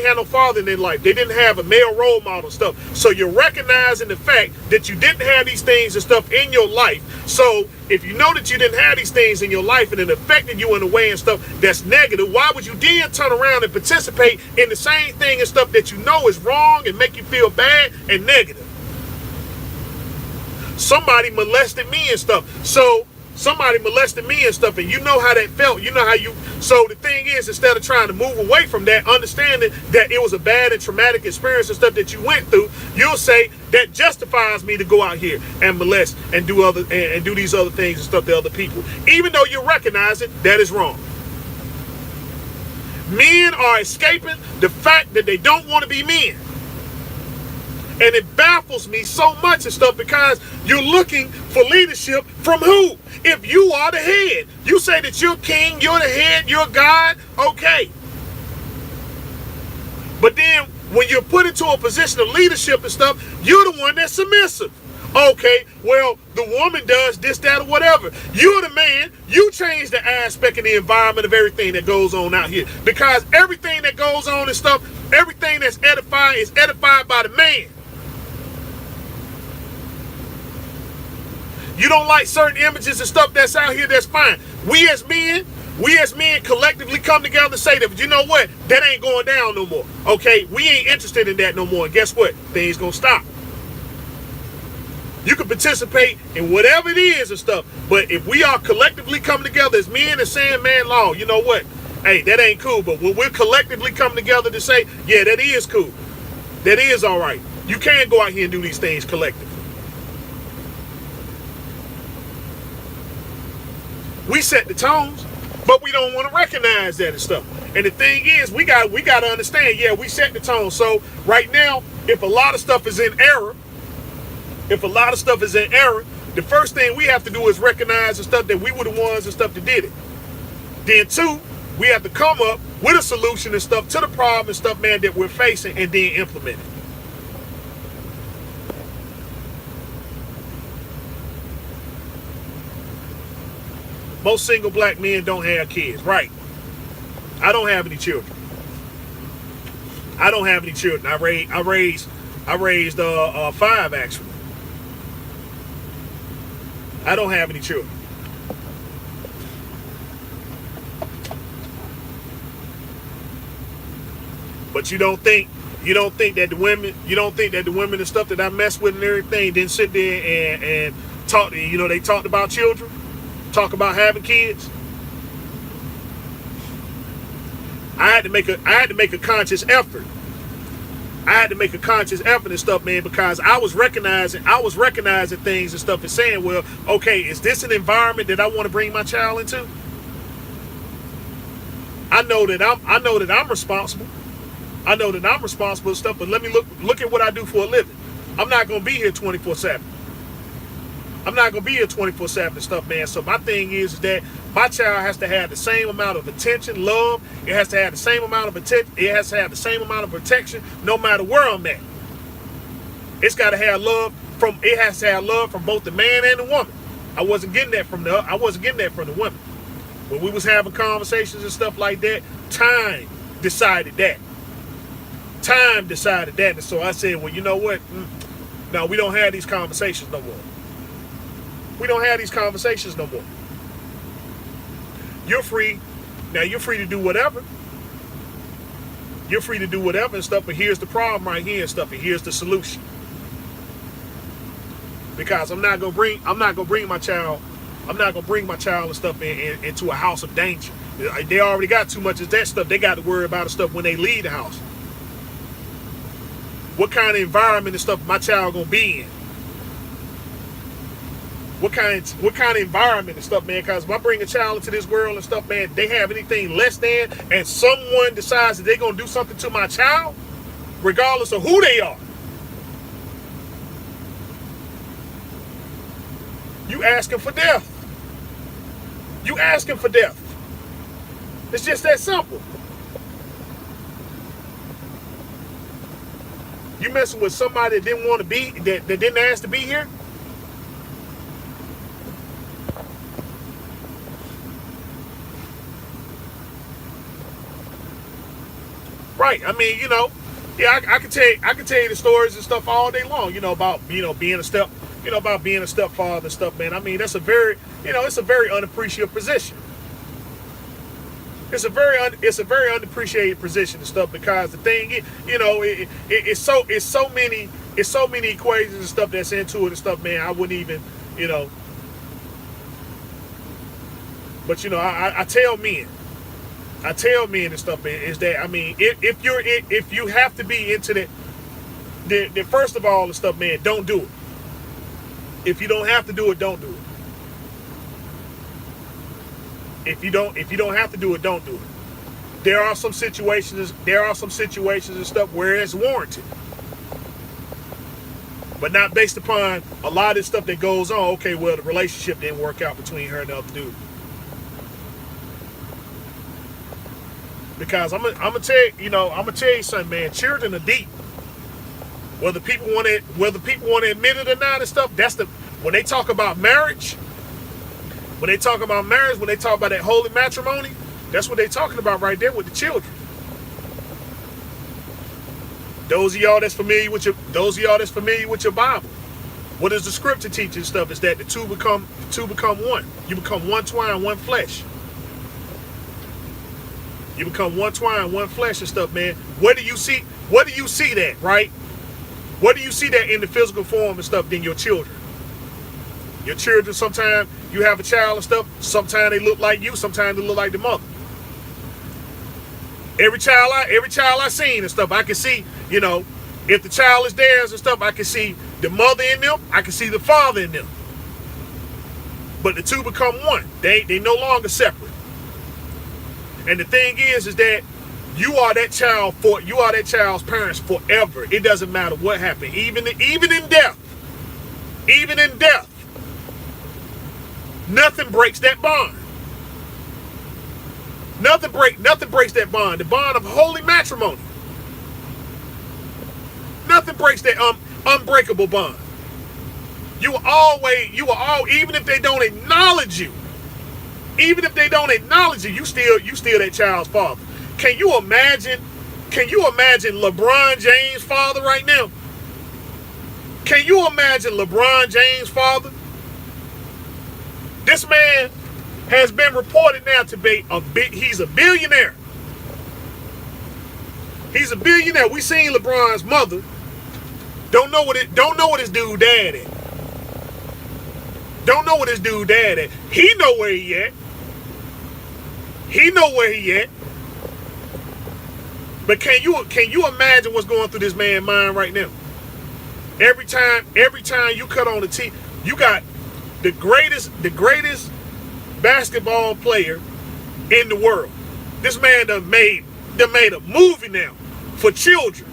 have no father in their life. They didn't have a male role model stuff. So you're recognizing the fact that you didn't have these things and stuff in your life. So if you know that you didn't have these things in your life and it affected you in a way and stuff that's negative, why would you then turn around and participate in the same thing and stuff that you know is wrong and make you feel bad and negative? Somebody molested me and stuff. So somebody molested me and stuff, and you know how that felt. You know how you. So the thing is, instead of trying to move away from that, understanding that it was a bad and traumatic experience and stuff that you went through, you'll say that justifies me to go out here and molest and do and do these other things and stuff to other people, even though you recognize it. That is wrong. Men are escaping the fact that they don't want to be men. And it baffles me so much and stuff because you're looking for leadership from who? If you are the head, you say that you're king, you're the head, you're God, okay. But then when you're put into a position of leadership and stuff, you're the one that's submissive. Okay, well, the woman does this, that, or whatever. You're the man. You change the aspect and the environment of everything that goes on out here. Because everything that goes on and stuff, everything that's edifying is edified by the man. You don't like certain images and stuff that's out here, that's fine. We as men collectively come together and say that, you know what, that ain't going down no more. Okay, we ain't interested in that no more. And guess what? Things gonna stop. You can participate in whatever it is and stuff, but if we are collectively coming together as men and saying, man, law, you know what? Hey, that ain't cool. But when we're collectively coming together to say, yeah, that is cool. That is all right. You can't go out here and do these things collectively. We set the tones, but we don't want to recognize that and stuff. And the thing is, we got to understand, yeah, we set the tone. So right now, if a lot of stuff is in error, the first thing we have to do is recognize the stuff that we were the ones and stuff that did it. Then two, we have to come up with a solution and stuff to the problem and stuff, man, that we're facing and then implement it. Most single black men don't have kids, right? I don't have any children. I raised 5 actually. I don't have any children. But you don't think that the women and stuff that I mess with and everything didn't sit there and talk, they talked about children, talk about having kids. I had to make a conscious effort. I had to make a conscious effort and stuff, man, because I was recognizing things and stuff and saying, well, okay, is this an environment that I want to bring my child into? I know that I'm responsible. I know that I'm responsible and stuff, but let me look at what I do for a living. I'm not gonna be here 24/7. I'm not gonna be here 24/7 and stuff, man. So my thing is that my child has to have the same amount of attention, love. It has to have the same amount of attention. It has to have the same amount of protection, no matter where I'm at. It's got to have love from. It has to have love from both the man and the woman. I wasn't getting that from the women. When we was having conversations and stuff like that, time decided that. Time decided that. And so I said, well, you know what? No, we don't have these conversations no more. We don't have these conversations no more. You're free. Now you're free to do whatever. You're free to do whatever and stuff, but here's the problem right here and stuff, and here's the solution. Because I'm not gonna bring my child and stuff into a house of danger. They already got too much of that stuff. They got to worry about the stuff when they leave the house. What kind of environment and stuff my child gonna be in? What kind of environment and stuff, man? Because if I bring a child into this world and stuff, man, they have anything less than, and someone decides that they're gonna do something to my child, regardless of who they are. You asking for death. You asking for death. It's just that simple. You messing with somebody that didn't want to be, that didn't ask to be here? Right. I mean, yeah, I can tell you the stories and stuff all day long, about, being a stepfather and stuff, man. I mean, that's a very, it's a very unappreciated position. It's a very unappreciated position and stuff, because the thing is, it's so many equations and stuff that's into it and stuff, man. I wouldn't even, but I tell men and stuff, man, is that, I mean, if you have to be into that, then first of all and stuff, man, don't do it. If you don't have to do it, don't do it. If you don't have to do it, don't do it. There are some situations and stuff where it's warranted, but not based upon a lot of this stuff that goes on. Okay, well, the relationship didn't work out between her and the other dude. Because I'm gonna tell you something, man. Children are deep. Whether people want to admit it or not and stuff. When they talk about marriage. When they talk about that holy matrimony, that's what they're talking about right there with the children. Those of y'all that's familiar with your Bible, what does the scripture teach and stuff? Is that the two become one. You become one twine, one flesh. You become one twine, one flesh and stuff, man. Where do you see that, right? Where do you see that in the physical form and stuff than your children? Your children, sometimes you have a child and stuff, sometimes they look like you, sometimes they look like the mother. Every child I seen and stuff, I can see, if the child is theirs and stuff, I can see the mother in them, I can see the father in them. But the two become one. They no longer separate. And the thing is that you are that child's parents forever. It doesn't matter what happened. Even in death. Nothing breaks that bond. Nothing breaks that bond. The bond of holy matrimony. Nothing breaks that unbreakable bond. You will always, even if they don't acknowledge you, you still that child's father. Can you imagine LeBron James' father right now? Can you imagine LeBron James' father? This man has been reported now to be he's a billionaire. He's a billionaire. We seen LeBron's mother. Don't know what his dude dad at. Don't know what his dude dad at. He know where he at. But can you imagine what's going through this man's mind right now? Every time you cut on the TV, you got the greatest basketball player in the world. This man done made a movie now for children.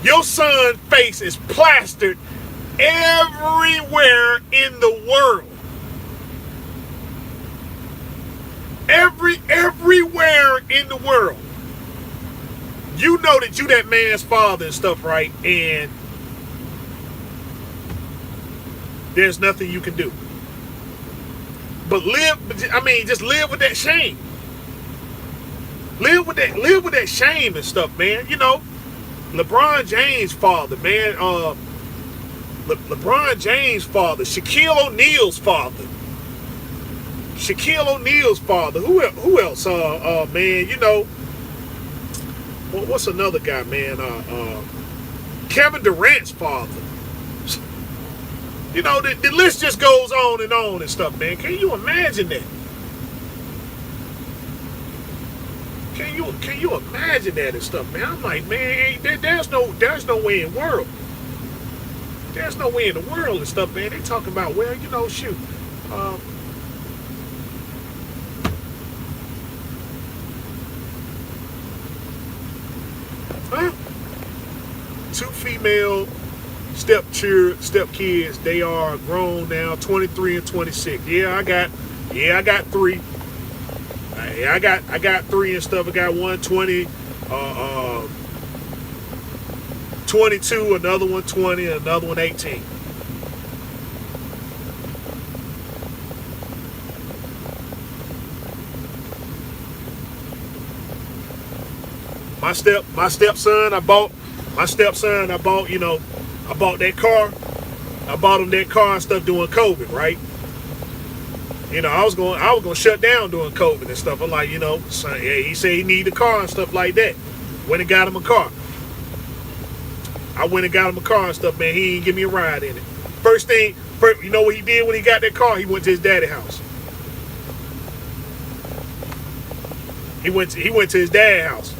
Your son's face is plastered everywhere in the world. Everywhere in the world. You know that you that man's father and stuff, right? And there's nothing you can do. But just live with that shame. Live with that shame and stuff, man. You know, LeBron James' father, man. LeBron James' father, Shaquille O'Neal's father. Who else? Man, you know, what's another guy, man? Kevin Durant's father. You know, the list just goes on and stuff, man. Can you imagine that? Can you imagine that and stuff, man? I'm like, man, there's no way in the world. There's no way in the world and stuff, man. They talking about, well, you know, shoot. Two female step kids. They are grown now, 23 and 26. I got three. I got three and stuff. I got one 20, 22, another one 20, another one 18. My stepson, I bought, you know, I bought that car. I bought him that car and stuff during COVID, right? You know, I was gonna shut down during COVID and stuff. I'm like, you know, son, yeah, he said he need a car and stuff like that. Went and got him a car. I went and got him a car and stuff, man. He didn't give me a ride in it. First, you know what he did when he got that car? He went to his daddy's house. He went to his dad's house.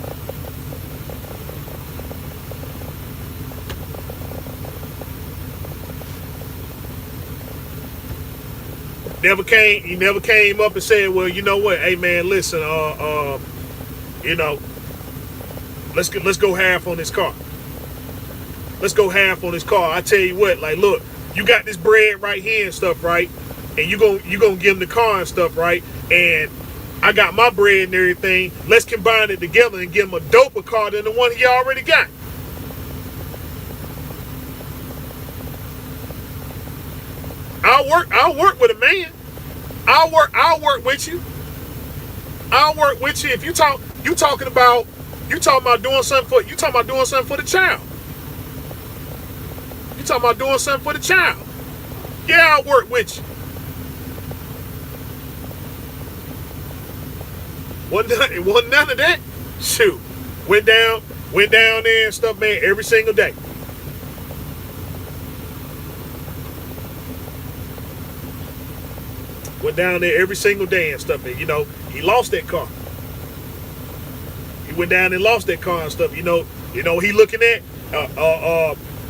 He never came up and said, well, you know what, hey man, listen, you know, let's go half on this car. Let's go half on this car. I tell you what, like, look, you got this bread right here and stuff, right? And you gonna give him the car and stuff, right? And I got my bread and everything. Let's combine it together and give him a doper car than the one he already got. I'll work with a man. I'll work with you. I'll work with you. If you talking about doing something for the child. You talking about doing something for the child. Yeah, I'll work with you. Wasn't none of that. Shoot. Went down there and stuff, man, every single day. Went down there every single day and stuff, and you know, he lost that car. He went down and lost that car and stuff. You know, he looking at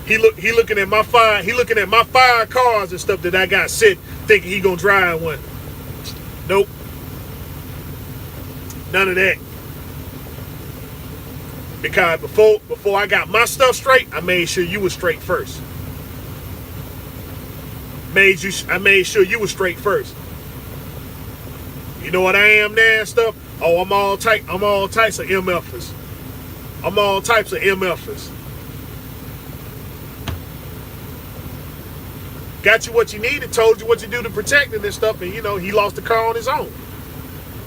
he looking at my five cars and stuff that I got sitting, thinking he gonna drive one. Nope. None of that. Because before I got my stuff straight, I made sure you was straight first. I made sure you was straight first. You know what I am now and stuff? Oh, I'm all types of MFers. I'm all types of MFers. Got you what you needed, told you what to do to protect it and stuff, and you know, he lost the car on his own.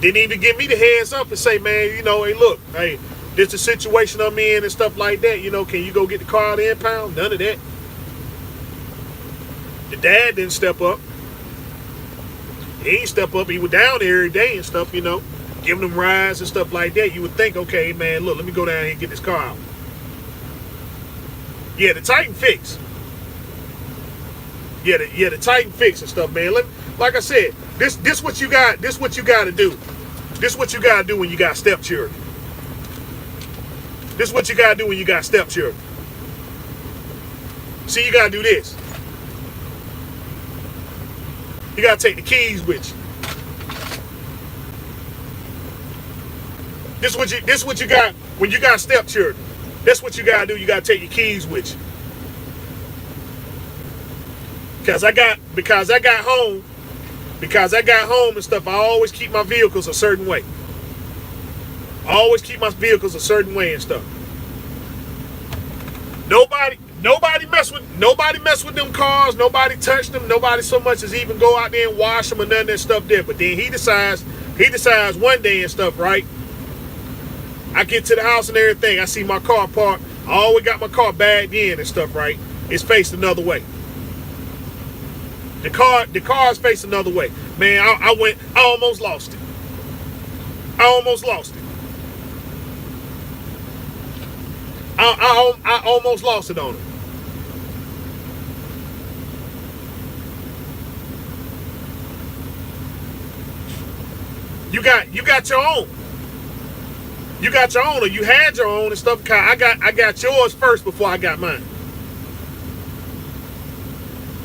Didn't even give me the heads up and say, man, you know, hey, look, hey, this the situation I'm in and stuff like that. You know, can you go get the car out of the impound? None of that. The dad didn't step up. He ain't step up. He was down there every day and stuff, you know, giving them rides and stuff like that. You would think, okay, man, look, let me go down here and get this car out. Yeah, the Titan fix. Yeah, the Titan fix and stuff, man. Like I said, this what you got. This what you got to do. This what you got to do when you got stepchildren. This what you got to do when you got stepchildren. See, you got to do this. You gotta take the keys with you. This what you got when you got stepchildren. That's what you gotta do. You gotta take your keys with you. Because I got home and stuff. I always keep my vehicles a certain way. I always keep my vehicles a certain way and stuff. Nobody mess with them cars. Nobody touched them. Nobody so much as even go out there and wash them or none of that stuff there. But then he decides one day and stuff, right? I get to the house and everything. I see my car parked. I always got my car bagged in and stuff, right? It's faced another way. The car is faced another way. Man, I almost lost it. I almost lost it. I almost lost it on him. You got your own. You got your own, or you had your own and stuff. I got yours first before I got mine.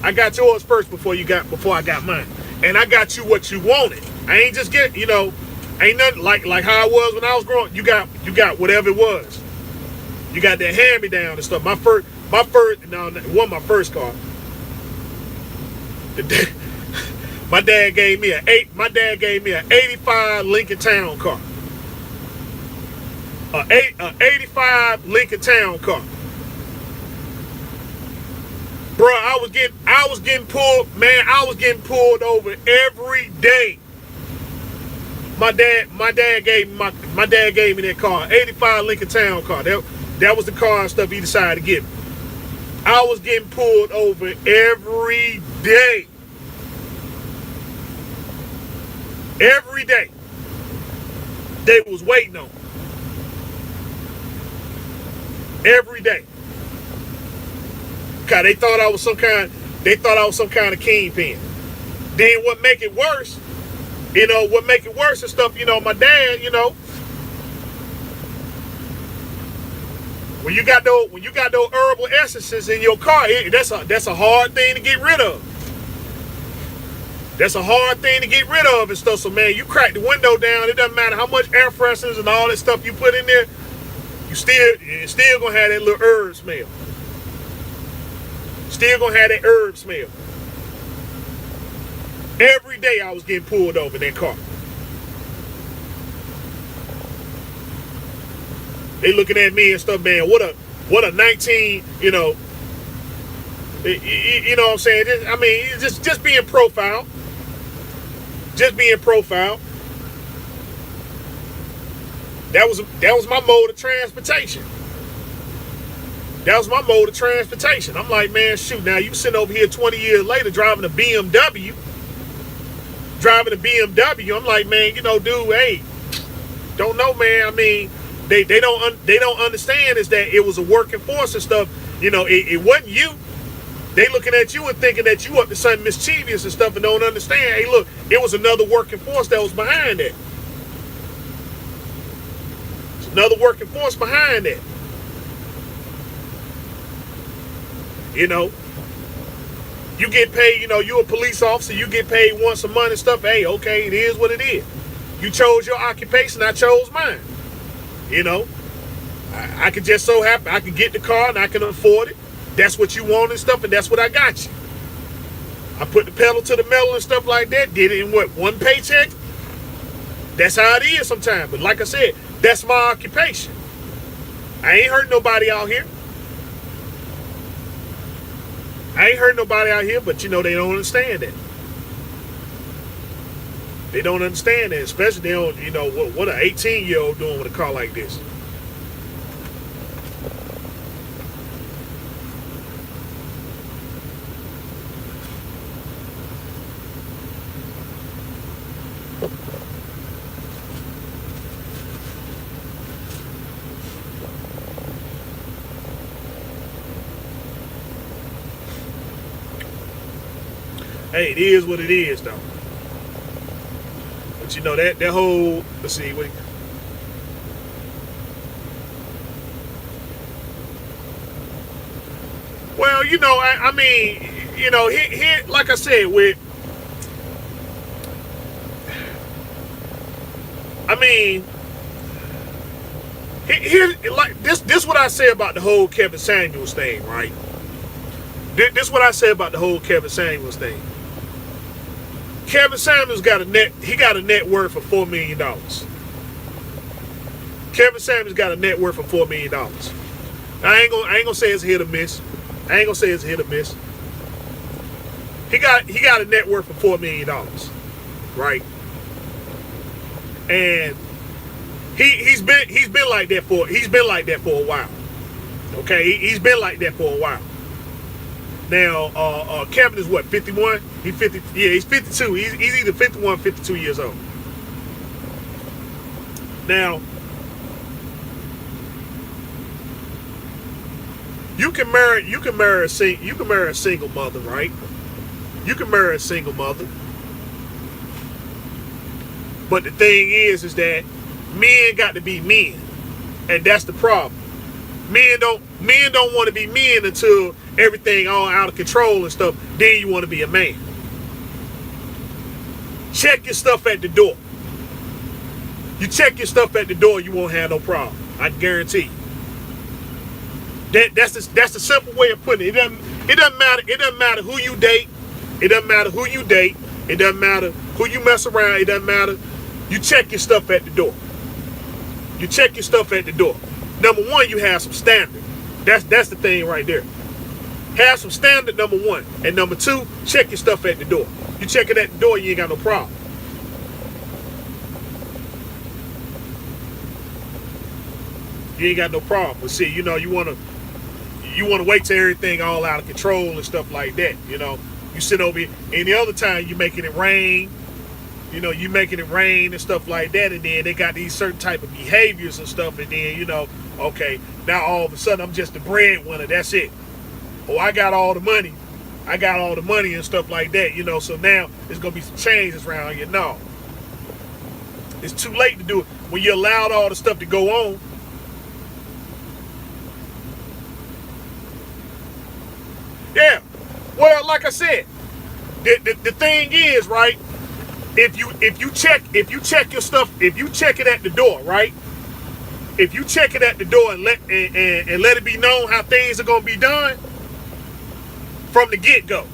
I got yours first before I got mine. And I got you what you wanted. I ain't just get, ain't nothing like how I was when I was growing. You got whatever it was. You got that hand-me-down and stuff. My first car. My dad gave me an 85 Lincoln Town car. A 85 Lincoln Town car. Bro, I was getting pulled, man, I was getting pulled over every day. My dad gave me that car, 85 Lincoln Town car. That was the car and stuff he decided to give me. I was getting pulled over every day. Every day. They was waiting on me. Every day. Cause they thought I was some kind of kingpin. Then what make it worse, and stuff, my dad, when you got those herbal essences in your car, that's a hard thing to get rid of. That's a hard thing to get rid of and stuff. So man, you crack the window down, it doesn't matter how much air fresheners and all that stuff you put in there, you still gonna have that little herb smell. Still gonna have that herb smell. Every day I was getting pulled over in that car. They looking at me and stuff, man. What a 19, you know what I'm saying? Just being profiled. Just being profiled. That was my mode of transportation. That was my mode of transportation. I'm like, man, shoot, now you sitting over here 20 years later driving a BMW. I'm like, man, dude, hey, don't know, man. They don't understand is that it was a working force and stuff. It wasn't you. They looking at you and thinking that you up to something mischievous and stuff and don't understand. Hey, look, it was another working force that was behind that. It's another working force behind that. You get paid, you're a police officer, you get paid once a month and stuff. Hey, okay, it is what it is. You chose your occupation, I chose mine. I could just so happen, I could get the car and I can afford it. That's what you want and stuff, and that's what I got you. I put the pedal to the metal and stuff like that, did it in one paycheck? That's how it is sometimes. But like I said, that's my occupation. I ain't hurt nobody out here. But they don't understand that. They don't understand that, especially they don't, what an 18-year-old doing with a car like this. Hey, it is what it is, though. But that whole, let's see, well, here, like I said, here, like this what I say about the whole Kevin Samuels thing, right? This what I say about the whole Kevin Samuels thing. Kevin Samuels got a net worth of $4 million. Kevin Samuels got a net worth of $4 million. I ain't gonna say it's a hit or miss. I ain't gonna say it's a hit or miss. He got a net worth of $4 million, right? And he's been like that for a while. Okay, he's been like that for a while. Now, Kevin is what, 51? He's 50. Yeah, he's 52. He's either 51 or 52 years old. Now, you can marry a single mother, right? You can marry a single mother. But the thing is that men got to be men, and that's the problem. Men don't want to be men until everything all out of control and stuff. Then you want to be a man. Check your stuff at the door. You check your stuff at the door, you won't have no problem. I guarantee you. That's the simple way of putting it. It doesn't matter. It doesn't matter who you date. It doesn't matter who you date. It doesn't matter who you mess around. It doesn't matter. You check your stuff at the door. You check your stuff at the door. Number one, you have some standard. That's the thing right there. Have some standard, number one. And number two, check your stuff at the door. You check it at the door, you ain't got no problem. You ain't got no problem. But see, you wanna wait till everything all out of control and stuff like that. You sit over here, and the other time you making it rain. You making it rain and stuff like that, and then they got these certain type of behaviors and stuff, and then okay, now all of a sudden I'm just the breadwinner. That's it. Oh, I got all the money. And stuff like that. So now there's gonna be some changes around here. No, it's too late to do it when you allowed all the stuff to go on. Yeah. Well, like I said, the thing is, right? If you check your stuff, if you check it at the door, right? If you check it at the door and let it be known how things are gonna be done from the get-go.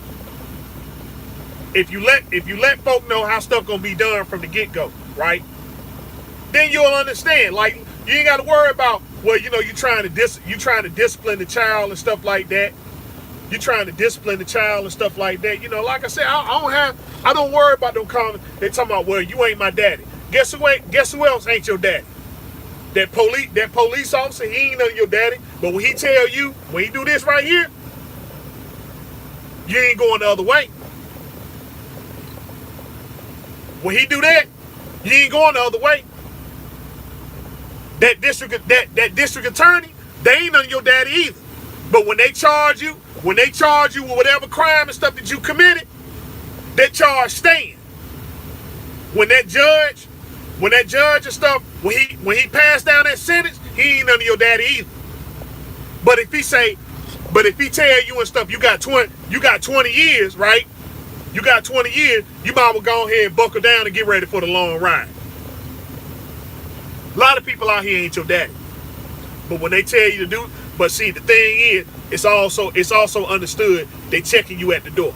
If you let folk know how stuff gonna be done from the get-go, right? Then you'll understand. Like, you ain't gotta worry about, well, you're trying to discipline the child and stuff like that. You're trying to discipline the child and stuff like that. Like I said, I don't worry about them comments. They talking about, well, you ain't my daddy. Guess who else ain't your daddy? That police officer, he ain't none of your daddy. But when he tell you, when he do this right here, you ain't going the other way. When he do that, you ain't going the other way. That district attorney, they ain't none of your daddy either. But when they charge you with whatever crime and stuff that you committed, that charge stands. When that judge and stuff, when he passed down that sentence, he ain't none of your daddy either. But if he tell you and stuff, you got 20 years, right? You got 20 years, you might well go ahead and buckle down and get ready for the long ride. A lot of people out here ain't your daddy. But when they tell you to do, but see, the thing is, it's also understood they checking you at the door.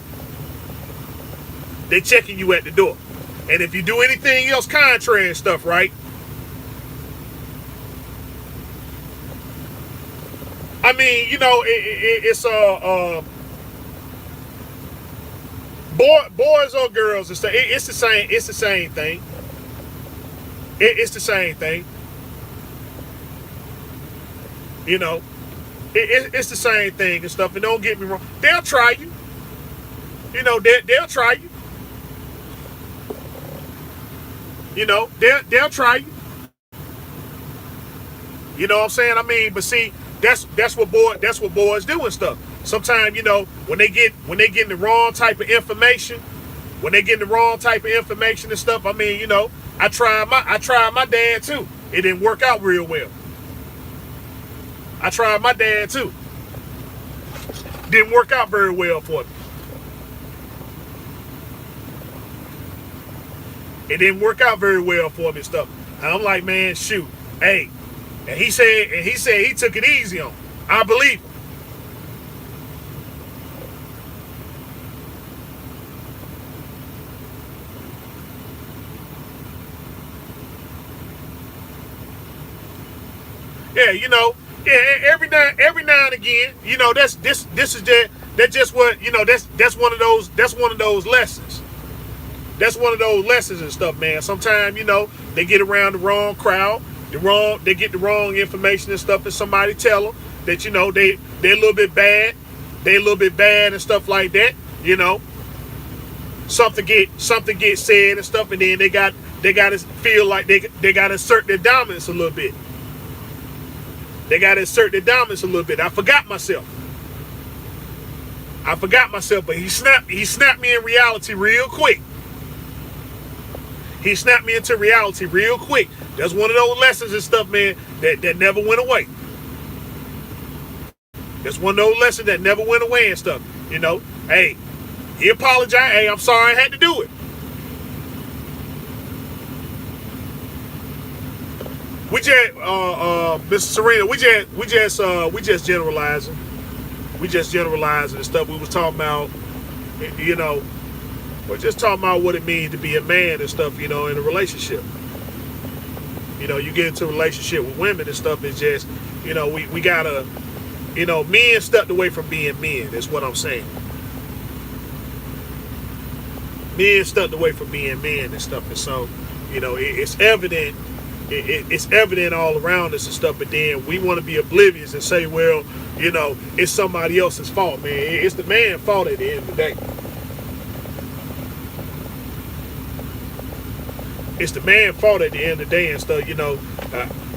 They checking you at the door. And if you do anything else contrary and stuff, right? I mean, it's boys or girls and stuff. It's the same. It's the same thing. It's the same thing. It's the same thing and stuff. And don't get me wrong, they'll try you. They'll try you. They'll try you. You know what I'm saying? I mean, but see, that's what boys do and stuff. Sometimes, when they get the wrong type of information, and stuff. I mean, I tried my dad too. It didn't work out real well. I tried my dad too. Didn't work out very well for me. It didn't work out very well for me and stuff. And I'm like, man, shoot, hey. And he said he took it easy on me. I believe him. Yeah, every now and again, you know, that's just what, you know, that's one of those lessons. That's one of those lessons and stuff, man. Sometimes, you know, they get around the wrong crowd, they get the wrong information and stuff, and somebody tell them that, you know, they're a little bit bad, and stuff like that, you know. Something get said and stuff, and then they got to feel like they got to assert their dominance a little bit. I forgot myself, but he snapped me in reality real quick. He snapped me into reality real quick. That's one of those lessons and stuff, man, that never went away. That's one of those lessons that never went away and stuff. You know, hey, he apologized. Hey, I'm sorry I had to do it. We just, Miss Serena, we just generalizing. We just generalizing and stuff. We was talking about, you know, we're just talking about what it means to be a man and stuff, you know, in a relationship. You know, you get into a relationship with women and stuff, it's just, you know, we gotta, you know, men stepped away from being men, that's what I'm saying. Men stepped away from being men and stuff, and so, you know, it's evident, it's evident all around us and stuff, but then we want to be oblivious and say, well, you know, it's somebody else's fault, man. It's the man's fault at the end of the day. It's the man's fault at the end of the day and stuff, you know.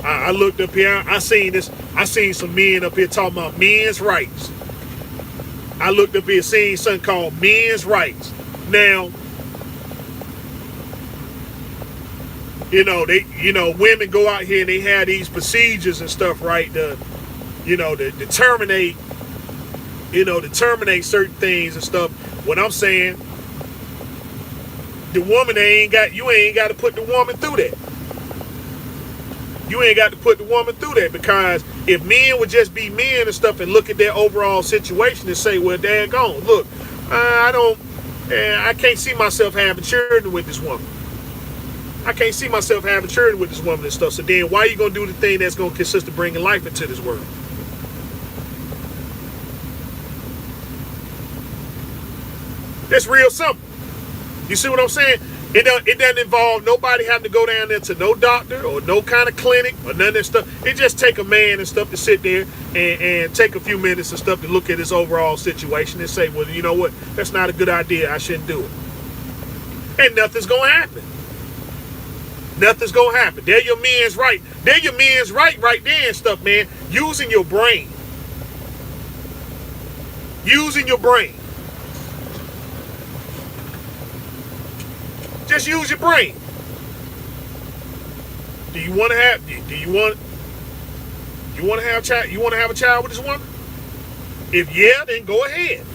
I looked up here, I seen some men up here talking about men's rights. I looked up here, seen something called men's rights. Now, you know, women go out here and they have these procedures and stuff, right? To terminate certain things and stuff. What I'm saying, the woman you ain't got to put the woman through that. You ain't got to put the woman through that, because if men would just be men and stuff and look at their overall situation and say, well, daggone, look, I can't see myself having children with this woman. I can't see myself having children with this woman and stuff. So then why are you going to do the thing that's going to consist of bringing life into this world? That's real simple. You see what I'm saying? It doesn't involve nobody having to go down there to no doctor or no kind of clinic or none of that stuff. It just take a man and stuff to sit there and take a few minutes and stuff to look at his overall situation and say, well, you know what? That's not a good idea. I shouldn't do it. And nothing's going to happen. Nothing's going to happen. They're your men's right. They're your men's right there and stuff, man. Using your brain. Using your brain. Just use your brain. Do you want to have a child with this woman? If yeah, then go ahead.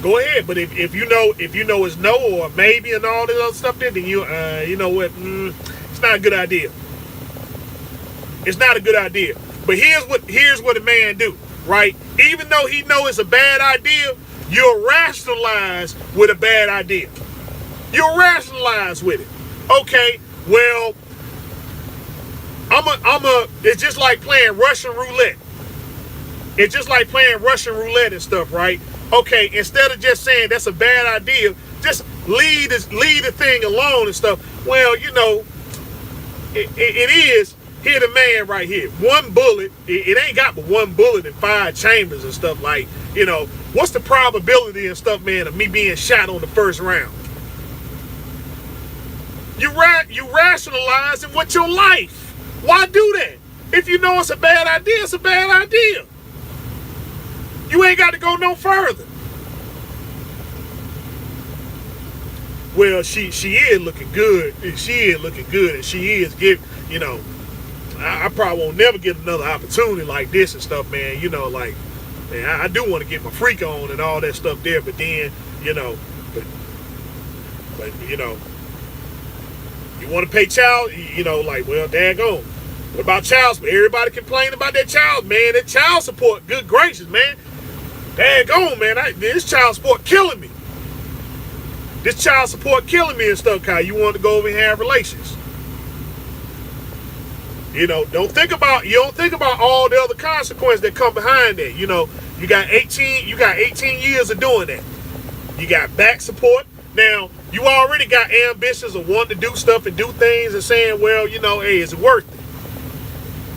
Go ahead. But if you know it's no or maybe and all this other stuff, then you know what? It's not a good idea. It's not a good idea. But here's what a man do, right? Even though he know it's a bad idea, you'll rationalize with a bad idea. You'll rationalize with it. Okay, well, it's just like playing Russian roulette. It's just like playing Russian roulette and stuff, right? Okay, instead of just saying that's a bad idea, just leave the thing alone and stuff. Well, you know, it is. Here the man right here. One bullet. It ain't got but one bullet in 5 chambers and stuff, like, you know, what's the probability and stuff, man, of me being shot on the first round? You rationalizing with your life. Why do that? If you know it's a bad idea, it's a bad idea. You ain't got to go no further. Well, she is looking good. She is looking good, and she is giving, you know, I probably won't never get another opportunity like this and stuff, man. You know, like, man, I do want to get my freak on and all that stuff there, but then, you know, but you know, you want to pay child, you know, like, well, daggone. What about child support? Everybody complain about that child, man. That child support, good gracious, man. Daggone, man. This child support killing me. This child support killing me and stuff, Kyle. You want to go over and have relations. Don't think about all the other consequences that come behind that. You got 18 years of doing that. You got back support. Now, you already got ambitions of wanting to do stuff and do things and saying, well, hey, is it worth it?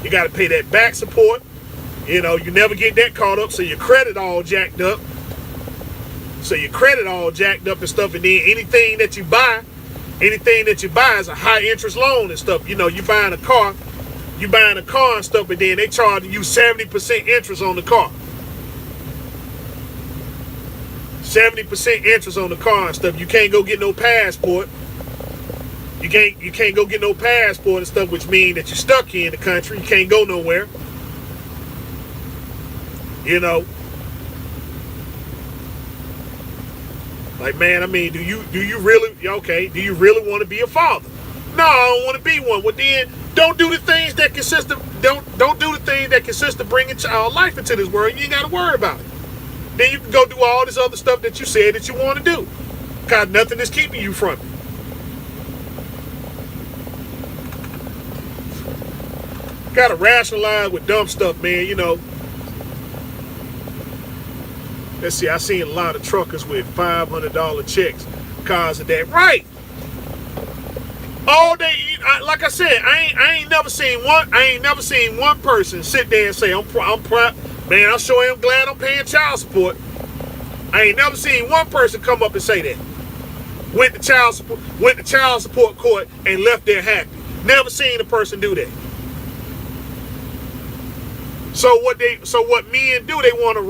You got to pay that back support. You never get that caught up, so your credit all jacked up. And stuff, and then anything that you buy is a high interest loan and stuff. You buying a car and stuff, but then they charging you 70% interest on the car. 70% interest on the car and stuff. You can't go get no passport. You can't go get no passport and stuff, which means that you're stuck here in the country. You can't go nowhere. Like, man, I mean, do you really want to be a father? No, I don't want to be one. Well, then don't do the things that consist of bringing child life into this world. You ain't got to worry about it. Then you can go do all this other stuff that you said that you want to do, because nothing is keeping you from it. Got to rationalize with dumb stuff, man. Let's see, I seen a lot of truckers with $500 checks because of that. Right. All day, like I said, I ain't never seen one person sit there and say, I'm proud. Man, I sure am glad I'm paying child support. I ain't never seen one person come up and say that. Went to child support court and left there happy. Never seen a person do that. So what men do, they want to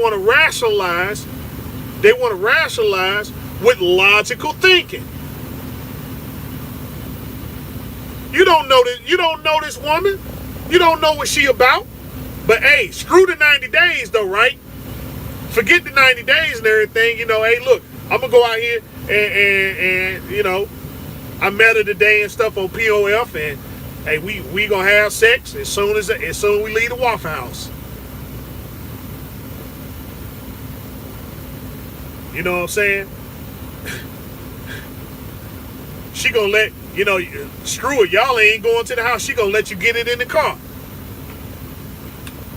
rationalize with logical thinking. You don't know this woman. You don't know what she about. But hey, screw the 90 days though, right? Forget the 90 days and everything. Hey, look, I'm gonna go out here and I met her today and stuff on POF, and hey, we gonna have sex as soon as we leave the Waffle House. You know what I'm saying? She gonna let screw it. Y'all ain't going to the house. She gonna let you get it in the car.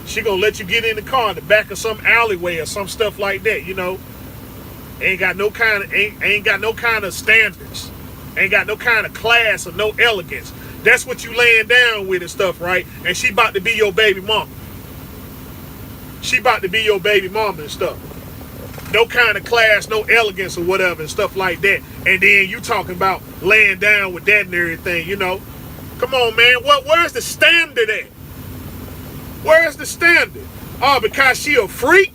She gonna let you get in the car in the back of some alleyway or some stuff like that. Ain't got no kind of standards. Ain't got no kind of class or no elegance. That's what you laying down with and stuff, right? And she about to be your baby mama. And stuff. No kind of class, no elegance or whatever and stuff like that. And then you talking about laying down with that and everything, Come on, man. Where's the standard at? Where's the standard? Oh, because she a freak?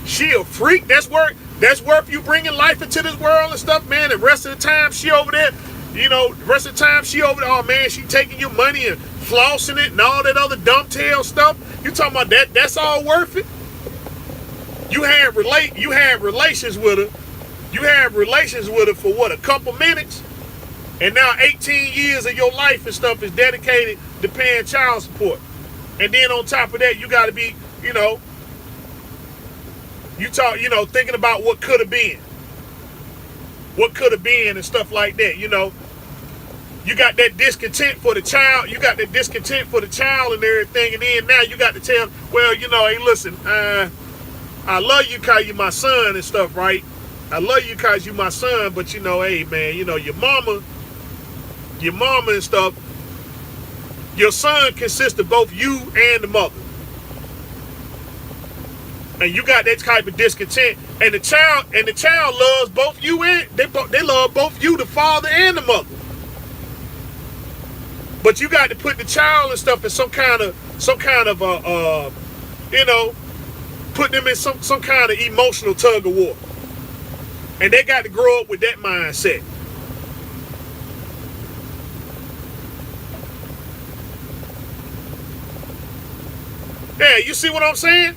She a freak? That's worth you bringing life into this world and stuff, man. The rest of the time she over there, oh man, she taking your money and flossing it and all that other dumb tail stuff. You talking about that? That's all worth it? You had relations with her. You had relations with her for what, a couple minutes? And now 18 years of your life and stuff is dedicated to paying child support. And then on top of that, you got to be, thinking about what could have been. What could have been and stuff like that, You got that discontent for the child. And everything. And then now you got to tell, well, hey, listen, I love you because you're my son and stuff, right? I love you because you're my son, but hey, man, your mama and stuff, your son consists of both you and the mother. And you got that type of discontent, and the child loves both you and they love both you, the father and the mother. But you got to put the child and stuff in some kind of put them in some kind of emotional tug of war. And they got to grow up with that mindset. Yeah, you see what I'm saying?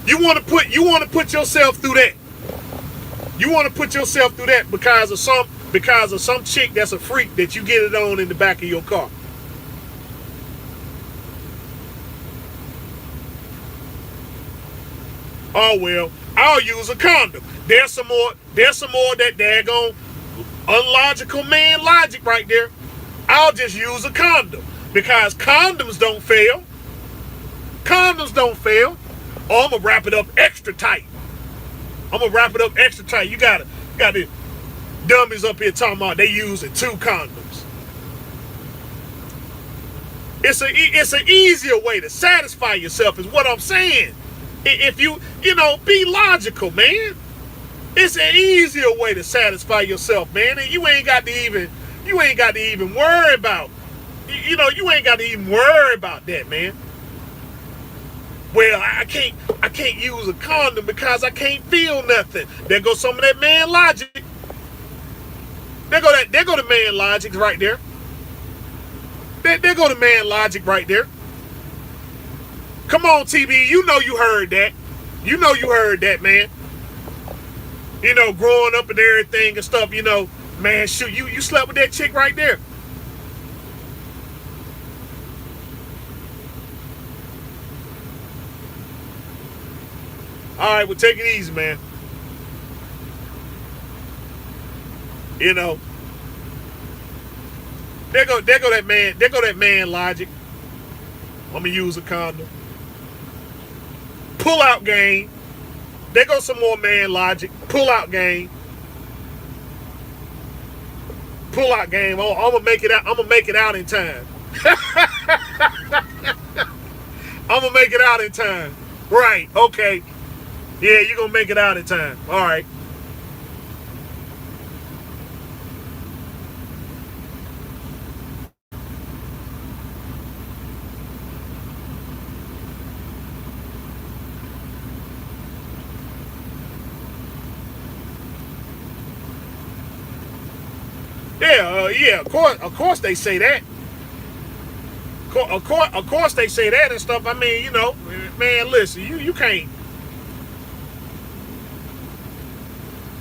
You want to put yourself through that. You want to put yourself through that because of some chick that's a freak that you get it on in the back of your car. Oh well, I'll use a condom. There's some more that daggone Unlogical man logic right there. I'll just use a condom because condoms don't fail. Condoms don't fail. Oh, I'm gonna wrap it up extra tight. I'm gonna wrap it up extra tight. You got the dummies up here talking about they using 2 condoms. It's an easier way to satisfy yourself, is what I'm saying. If you be logical, man. It's an easier way to satisfy yourself, man. And you ain't got to even worry about, you ain't got to even worry about that, man. Well, I can't use a condom because I can't feel nothing. There goes some of that man logic. There go the man logic right there. There go the man logic right there. Come on, TB, you know you heard that. You know you heard that, man. Growing up and everything and stuff, man, shoot, you slept with that chick right there. All right, well, take it easy, man. There go that man logic. I'm gonna use a condom. Pull out game. There goes some more man logic. Pull out game. Pull out game. Oh, I'm gonna make it out. I'm gonna make it out in time. I'm gonna make it out in time. Right. Okay. Yeah, you're gonna make it out in time. All right. Yeah. Of course they say that. Of course they say that and stuff. I mean, man, listen, you can't.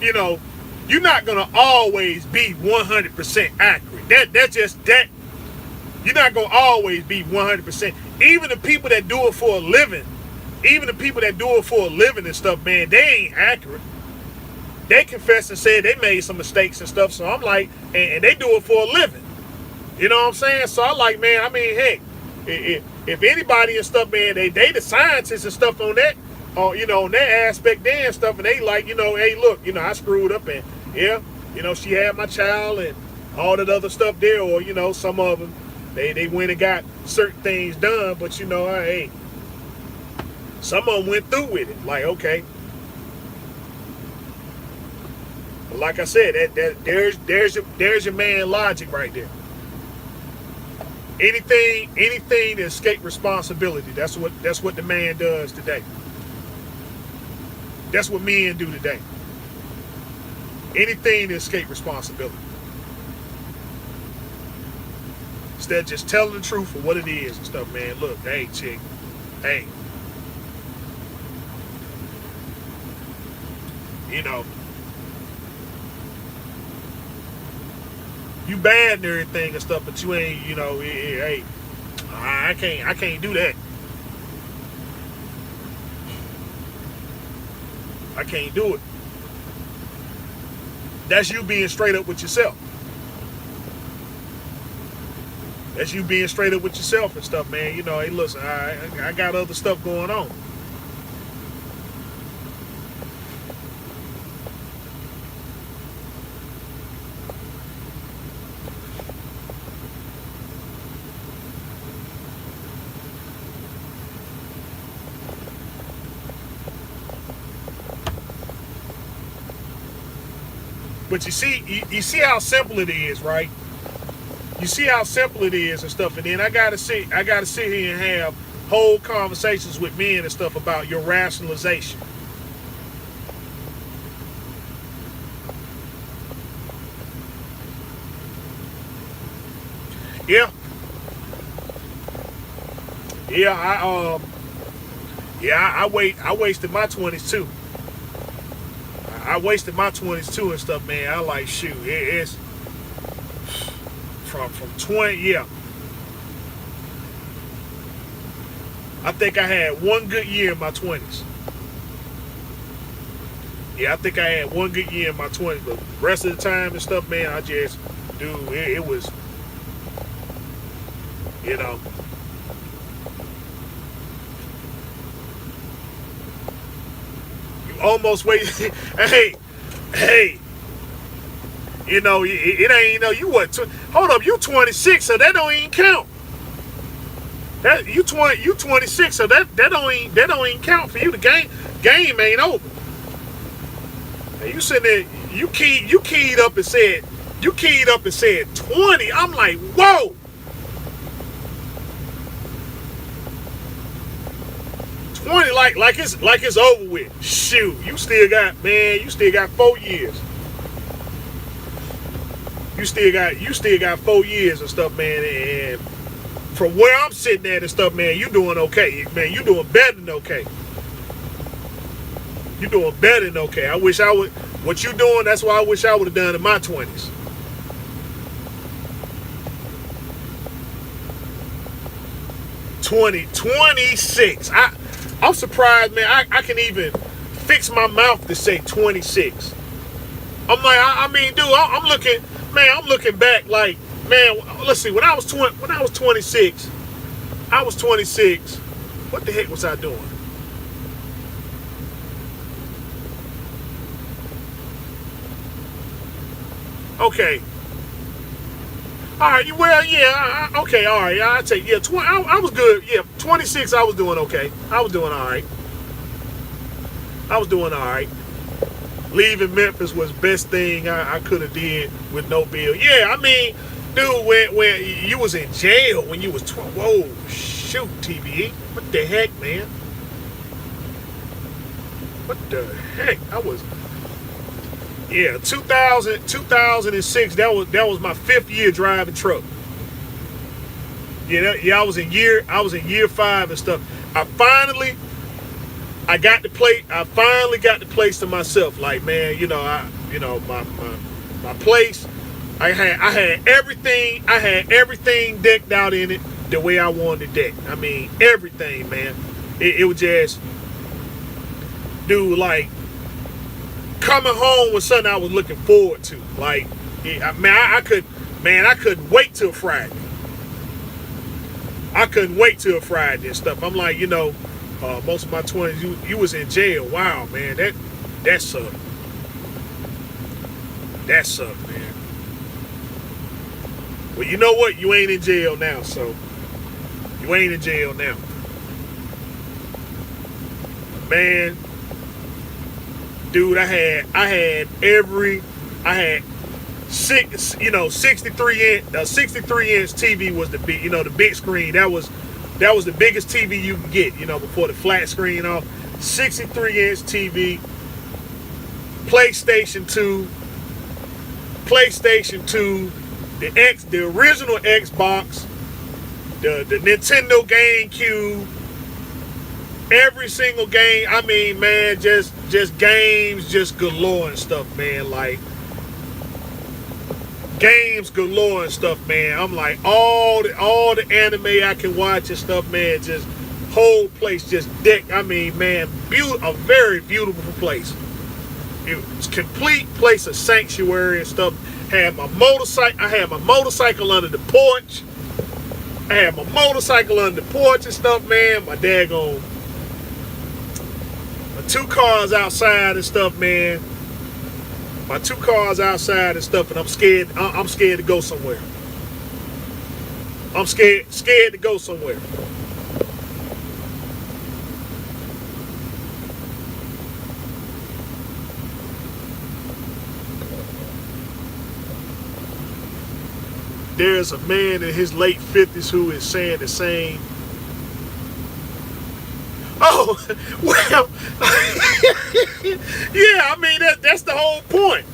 You're not gonna always be 100% accurate. That's just that. You're not gonna always be 100%. Even the people that do it for a living, and stuff, man, they ain't accurate. They confess and said they made some mistakes and stuff. So I'm like, and they do it for a living. You know what I'm saying? So I like, man, I mean, heck, if anybody and stuff, man, they the scientists and stuff on that, on that aspect there and stuff, and they like, hey, look, I screwed up and yeah, she had my child and all that other stuff there, or some of them, they went and got certain things done, but hey, some of them went through with it. Like, okay. But like I said, there's your man logic right there. Anything to escape responsibility. That's what the man does today. That's what men do today. Anything to escape responsibility. Instead of just telling the truth for what it is and stuff, man. Look, hey, chick, hey. You bad and everything and stuff, but you ain't, hey, I can't do that. I can't do it. That's you being straight up with yourself. That's you being straight up with yourself and stuff, man. Hey, listen, I got other stuff going on. But you see how simple it is, right? You see how simple it is and stuff, and then I gotta sit here and have whole conversations with men and stuff about your rationalization. Yeah. I wasted my 20s too. I wasted my 20s too and stuff, man. I like, shoot, it's from 20, yeah. I think I had one good year in my 20s. Yeah, I think I had one good year in my 20s, but the rest of the time and stuff, man, I just, dude, it was, you know, you almost wait. hey, hey, it ain't, you what? Hold up, you 26, so that don't even count. That you 26, so that don't even count for you. The game ain't over. And you sitting there, you keyed up and said 20. I'm like, whoa. 20 like it's over with. Shoot, you still got 4 years. You still got 4 years and stuff, man. And from where I'm sitting at and stuff, man, you doing okay. Man, you doing better than okay. You doing better than okay. I wish I would. What you doing? That's what I wish I would have done in my 20s. $20, 26. I'm surprised, man. I can even fix my mouth to say 26. I'm like, I mean, dude, I'm looking back like, man. Let's see. When I was 26, What the heck was I doing? Okay. All right. Well, yeah. Okay. All right. I take I was good. Yeah. 26. I was doing okay. I was doing all right. Leaving Memphis was best thing I could have did with no bill. Yeah. I mean, dude, when you was in jail when you was 12. Whoa, shoot, TBE. What the heck, man? What the heck? I was. Yeah, 2006. That was my 5th year driving truck. Yeah, I was in year 5 and stuff. I finally got the place to myself. Like, man, my place. I had everything decked out in it the way I wanted it decked. I mean, everything, man. It was just, dude, like, coming home was something I was looking forward to. Like, I couldn't wait till Friday. I couldn't wait till Friday and stuff. I'm like, most of my 20s, you was in jail. Wow, man, that sucked. That sucked, man. Well, you know what? You ain't in jail now, so you ain't in jail now, man. Dude, I had 63 inch TV was the big screen. That was the biggest TV you can get, before the flat screen off. 63 inch TV, PlayStation 2, the original Xbox, the Nintendo GameCube. Every single game, I mean, man, just games, just galore and stuff, man. Like, games galore and stuff, man. I'm like, all the anime I can watch and stuff, man. Just whole place just decked. I mean, man, a very beautiful place. It was complete place of sanctuary and stuff. I had my motorcycle under the porch. And stuff, man. My daggone 2 cars outside and stuff, man. My 2 cars outside and stuff, and I'm scared to go somewhere. I'm scared to go somewhere. There's a man in his late 50s who is saying the same. Oh, well, yeah, I mean, that's the whole point.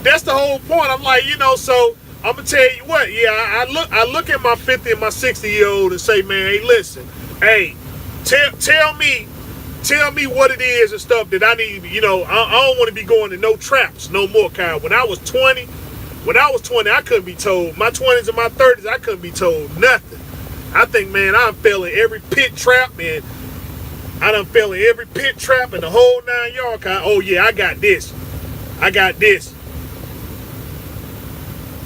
That's the whole point. I'm like, so I'm going to tell you what, yeah, I look at my 50 and my 60-year-old and say, man, hey, listen, hey, tell me what it is and stuff that I need, I don't want to be going to no traps no more, Kyle. When I was 20, I couldn't be told. My 20s and my 30s, I couldn't be told nothing. I think, man, I fell in every pit trap, and I done fell in every pit trap in the whole 9 yard car. Oh yeah, I got this. I got this.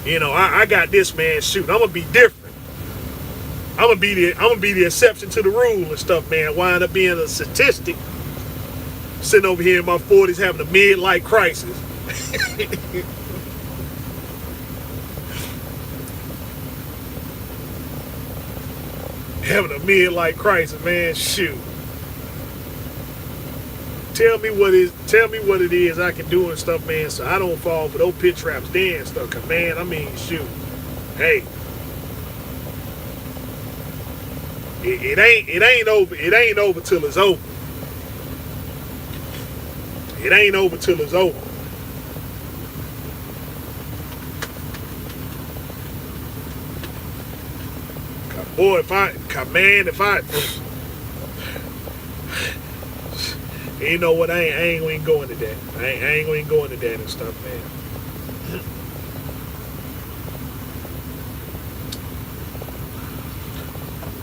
You know, I got this, man. Shoot, I'm gonna be different. I'm gonna be the exception to the rule and stuff, man. Wind up being a statistic. Sitting over here in my 40s having a midlife crisis. Having a midlife crisis, man. Shoot. Tell me what it is I can do and stuff, man, so I don't fall for those pit traps there and stuff. Cause man, I mean, shoot. Hey. It ain't over. It ain't over till it's over. It ain't over till it's over. Boy, if I you know what, I ain't even going to that. I ain't even going to that and stuff, man.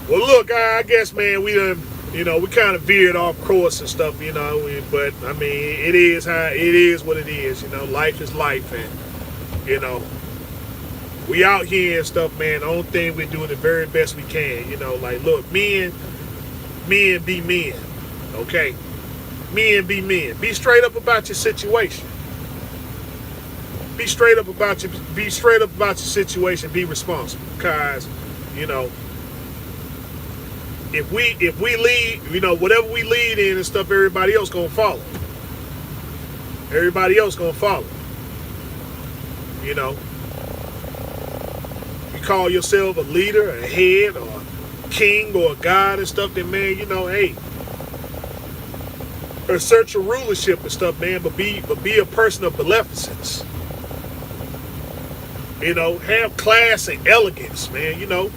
Well, look, I guess, man, we done, you know, we kind of veered off course and stuff, you know, but I mean, it is what it is, you know. Life is life, and you know, we out here and stuff, man. The only thing we're doing the very best we can, you know. Like, look, men be men, okay? Men be men. Be straight up about your situation. Be straight up about your situation. Be responsible, cause you know, if we lead, you know, whatever we lead in and stuff, everybody else gonna follow. Everybody else gonna follow. You know, you call yourself a leader, a head, or a king, or a god and stuff. Then, man, you know, hey, assert your rulership and stuff, man. But be a person of beneficence. You know, have class and elegance, man. You know.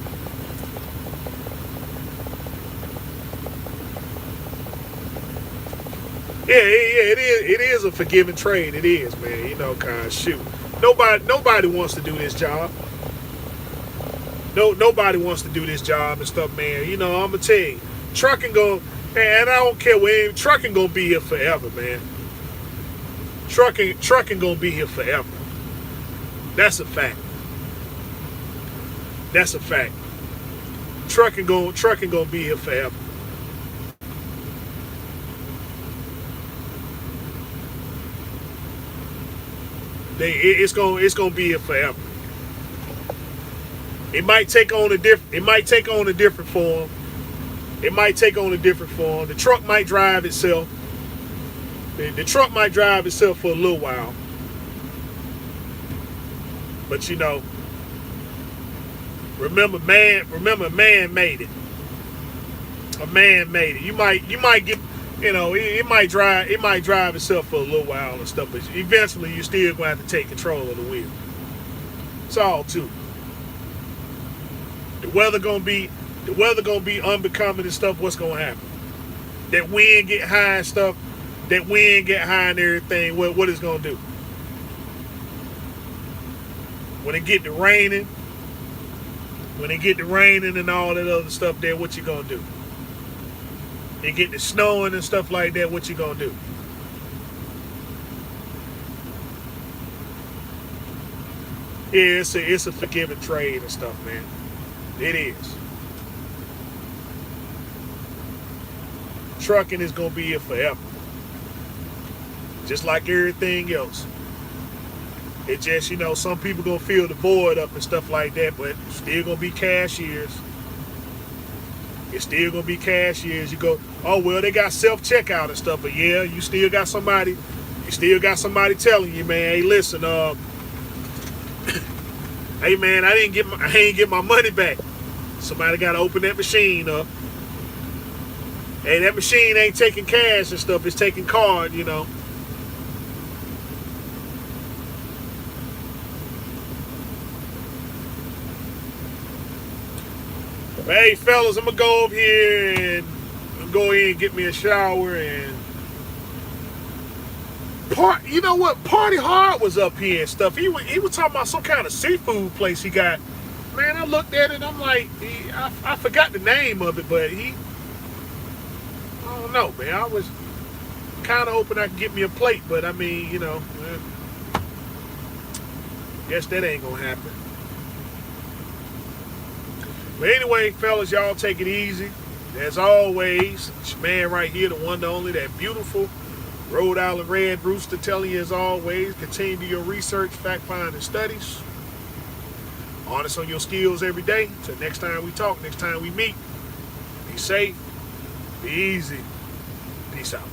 Yeah, it is a forgiving trade. It is, man. You know, cause shoot, nobody wants to do this job. Nobody wants to do this job and stuff, man. You know, I'm gonna tell you, trucking and I don't care where, trucking gonna be here forever, man. Trucking gonna be here forever. That's a fact. That's a fact. Trucking gonna be here forever. It's gonna be here forever. It might take on a different form. It might take on a different form. The truck might drive itself. The truck might drive itself for a little while. But you know, remember man made it. A man made it. You might get, you know, it might drive itself for a little while and stuff, but eventually you're still going to have to take control of the wheel. It's all too. The weather gonna be unbecoming and stuff. What's gonna happen? That wind get high and stuff. That wind get high and everything. What it's gonna do? When it get to raining and all that other stuff there, what you gonna do? It get to snowing and stuff like that, what you gonna do? Yeah, it's a forgiving trade and stuff, man. It is. Trucking is gonna be here forever. Just like everything else. It just, you know, some people gonna fill the void up and stuff like that, but still gonna be cashiers. It's still gonna be cashiers. You go, oh well, they got self-checkout and stuff, but yeah, you still got somebody telling you, man, hey, listen, hey man, I ain't get my money back. Somebody gotta open that machine up. Hey, that machine ain't taking cash and stuff, it's taking card, you know. Hey fellas, I'm gonna go over here and go in and get me a shower and you know what? Party Hard was up here and stuff. He was talking about some kind of seafood place he got. Man, I looked at it. I'm like, I forgot the name of it, but I don't know, man. I was kind of hoping I could get me a plate, but I mean, guess that ain't gonna happen. But anyway, fellas, y'all take it easy. As always, it's your man right here, the one, the only, that beautiful Rhode Island Red Rooster, telling you as always, continue to do your research, fact-finding studies. Honest on your skills every day. Till next time we talk, next time we meet, be safe, be easy. Peace out.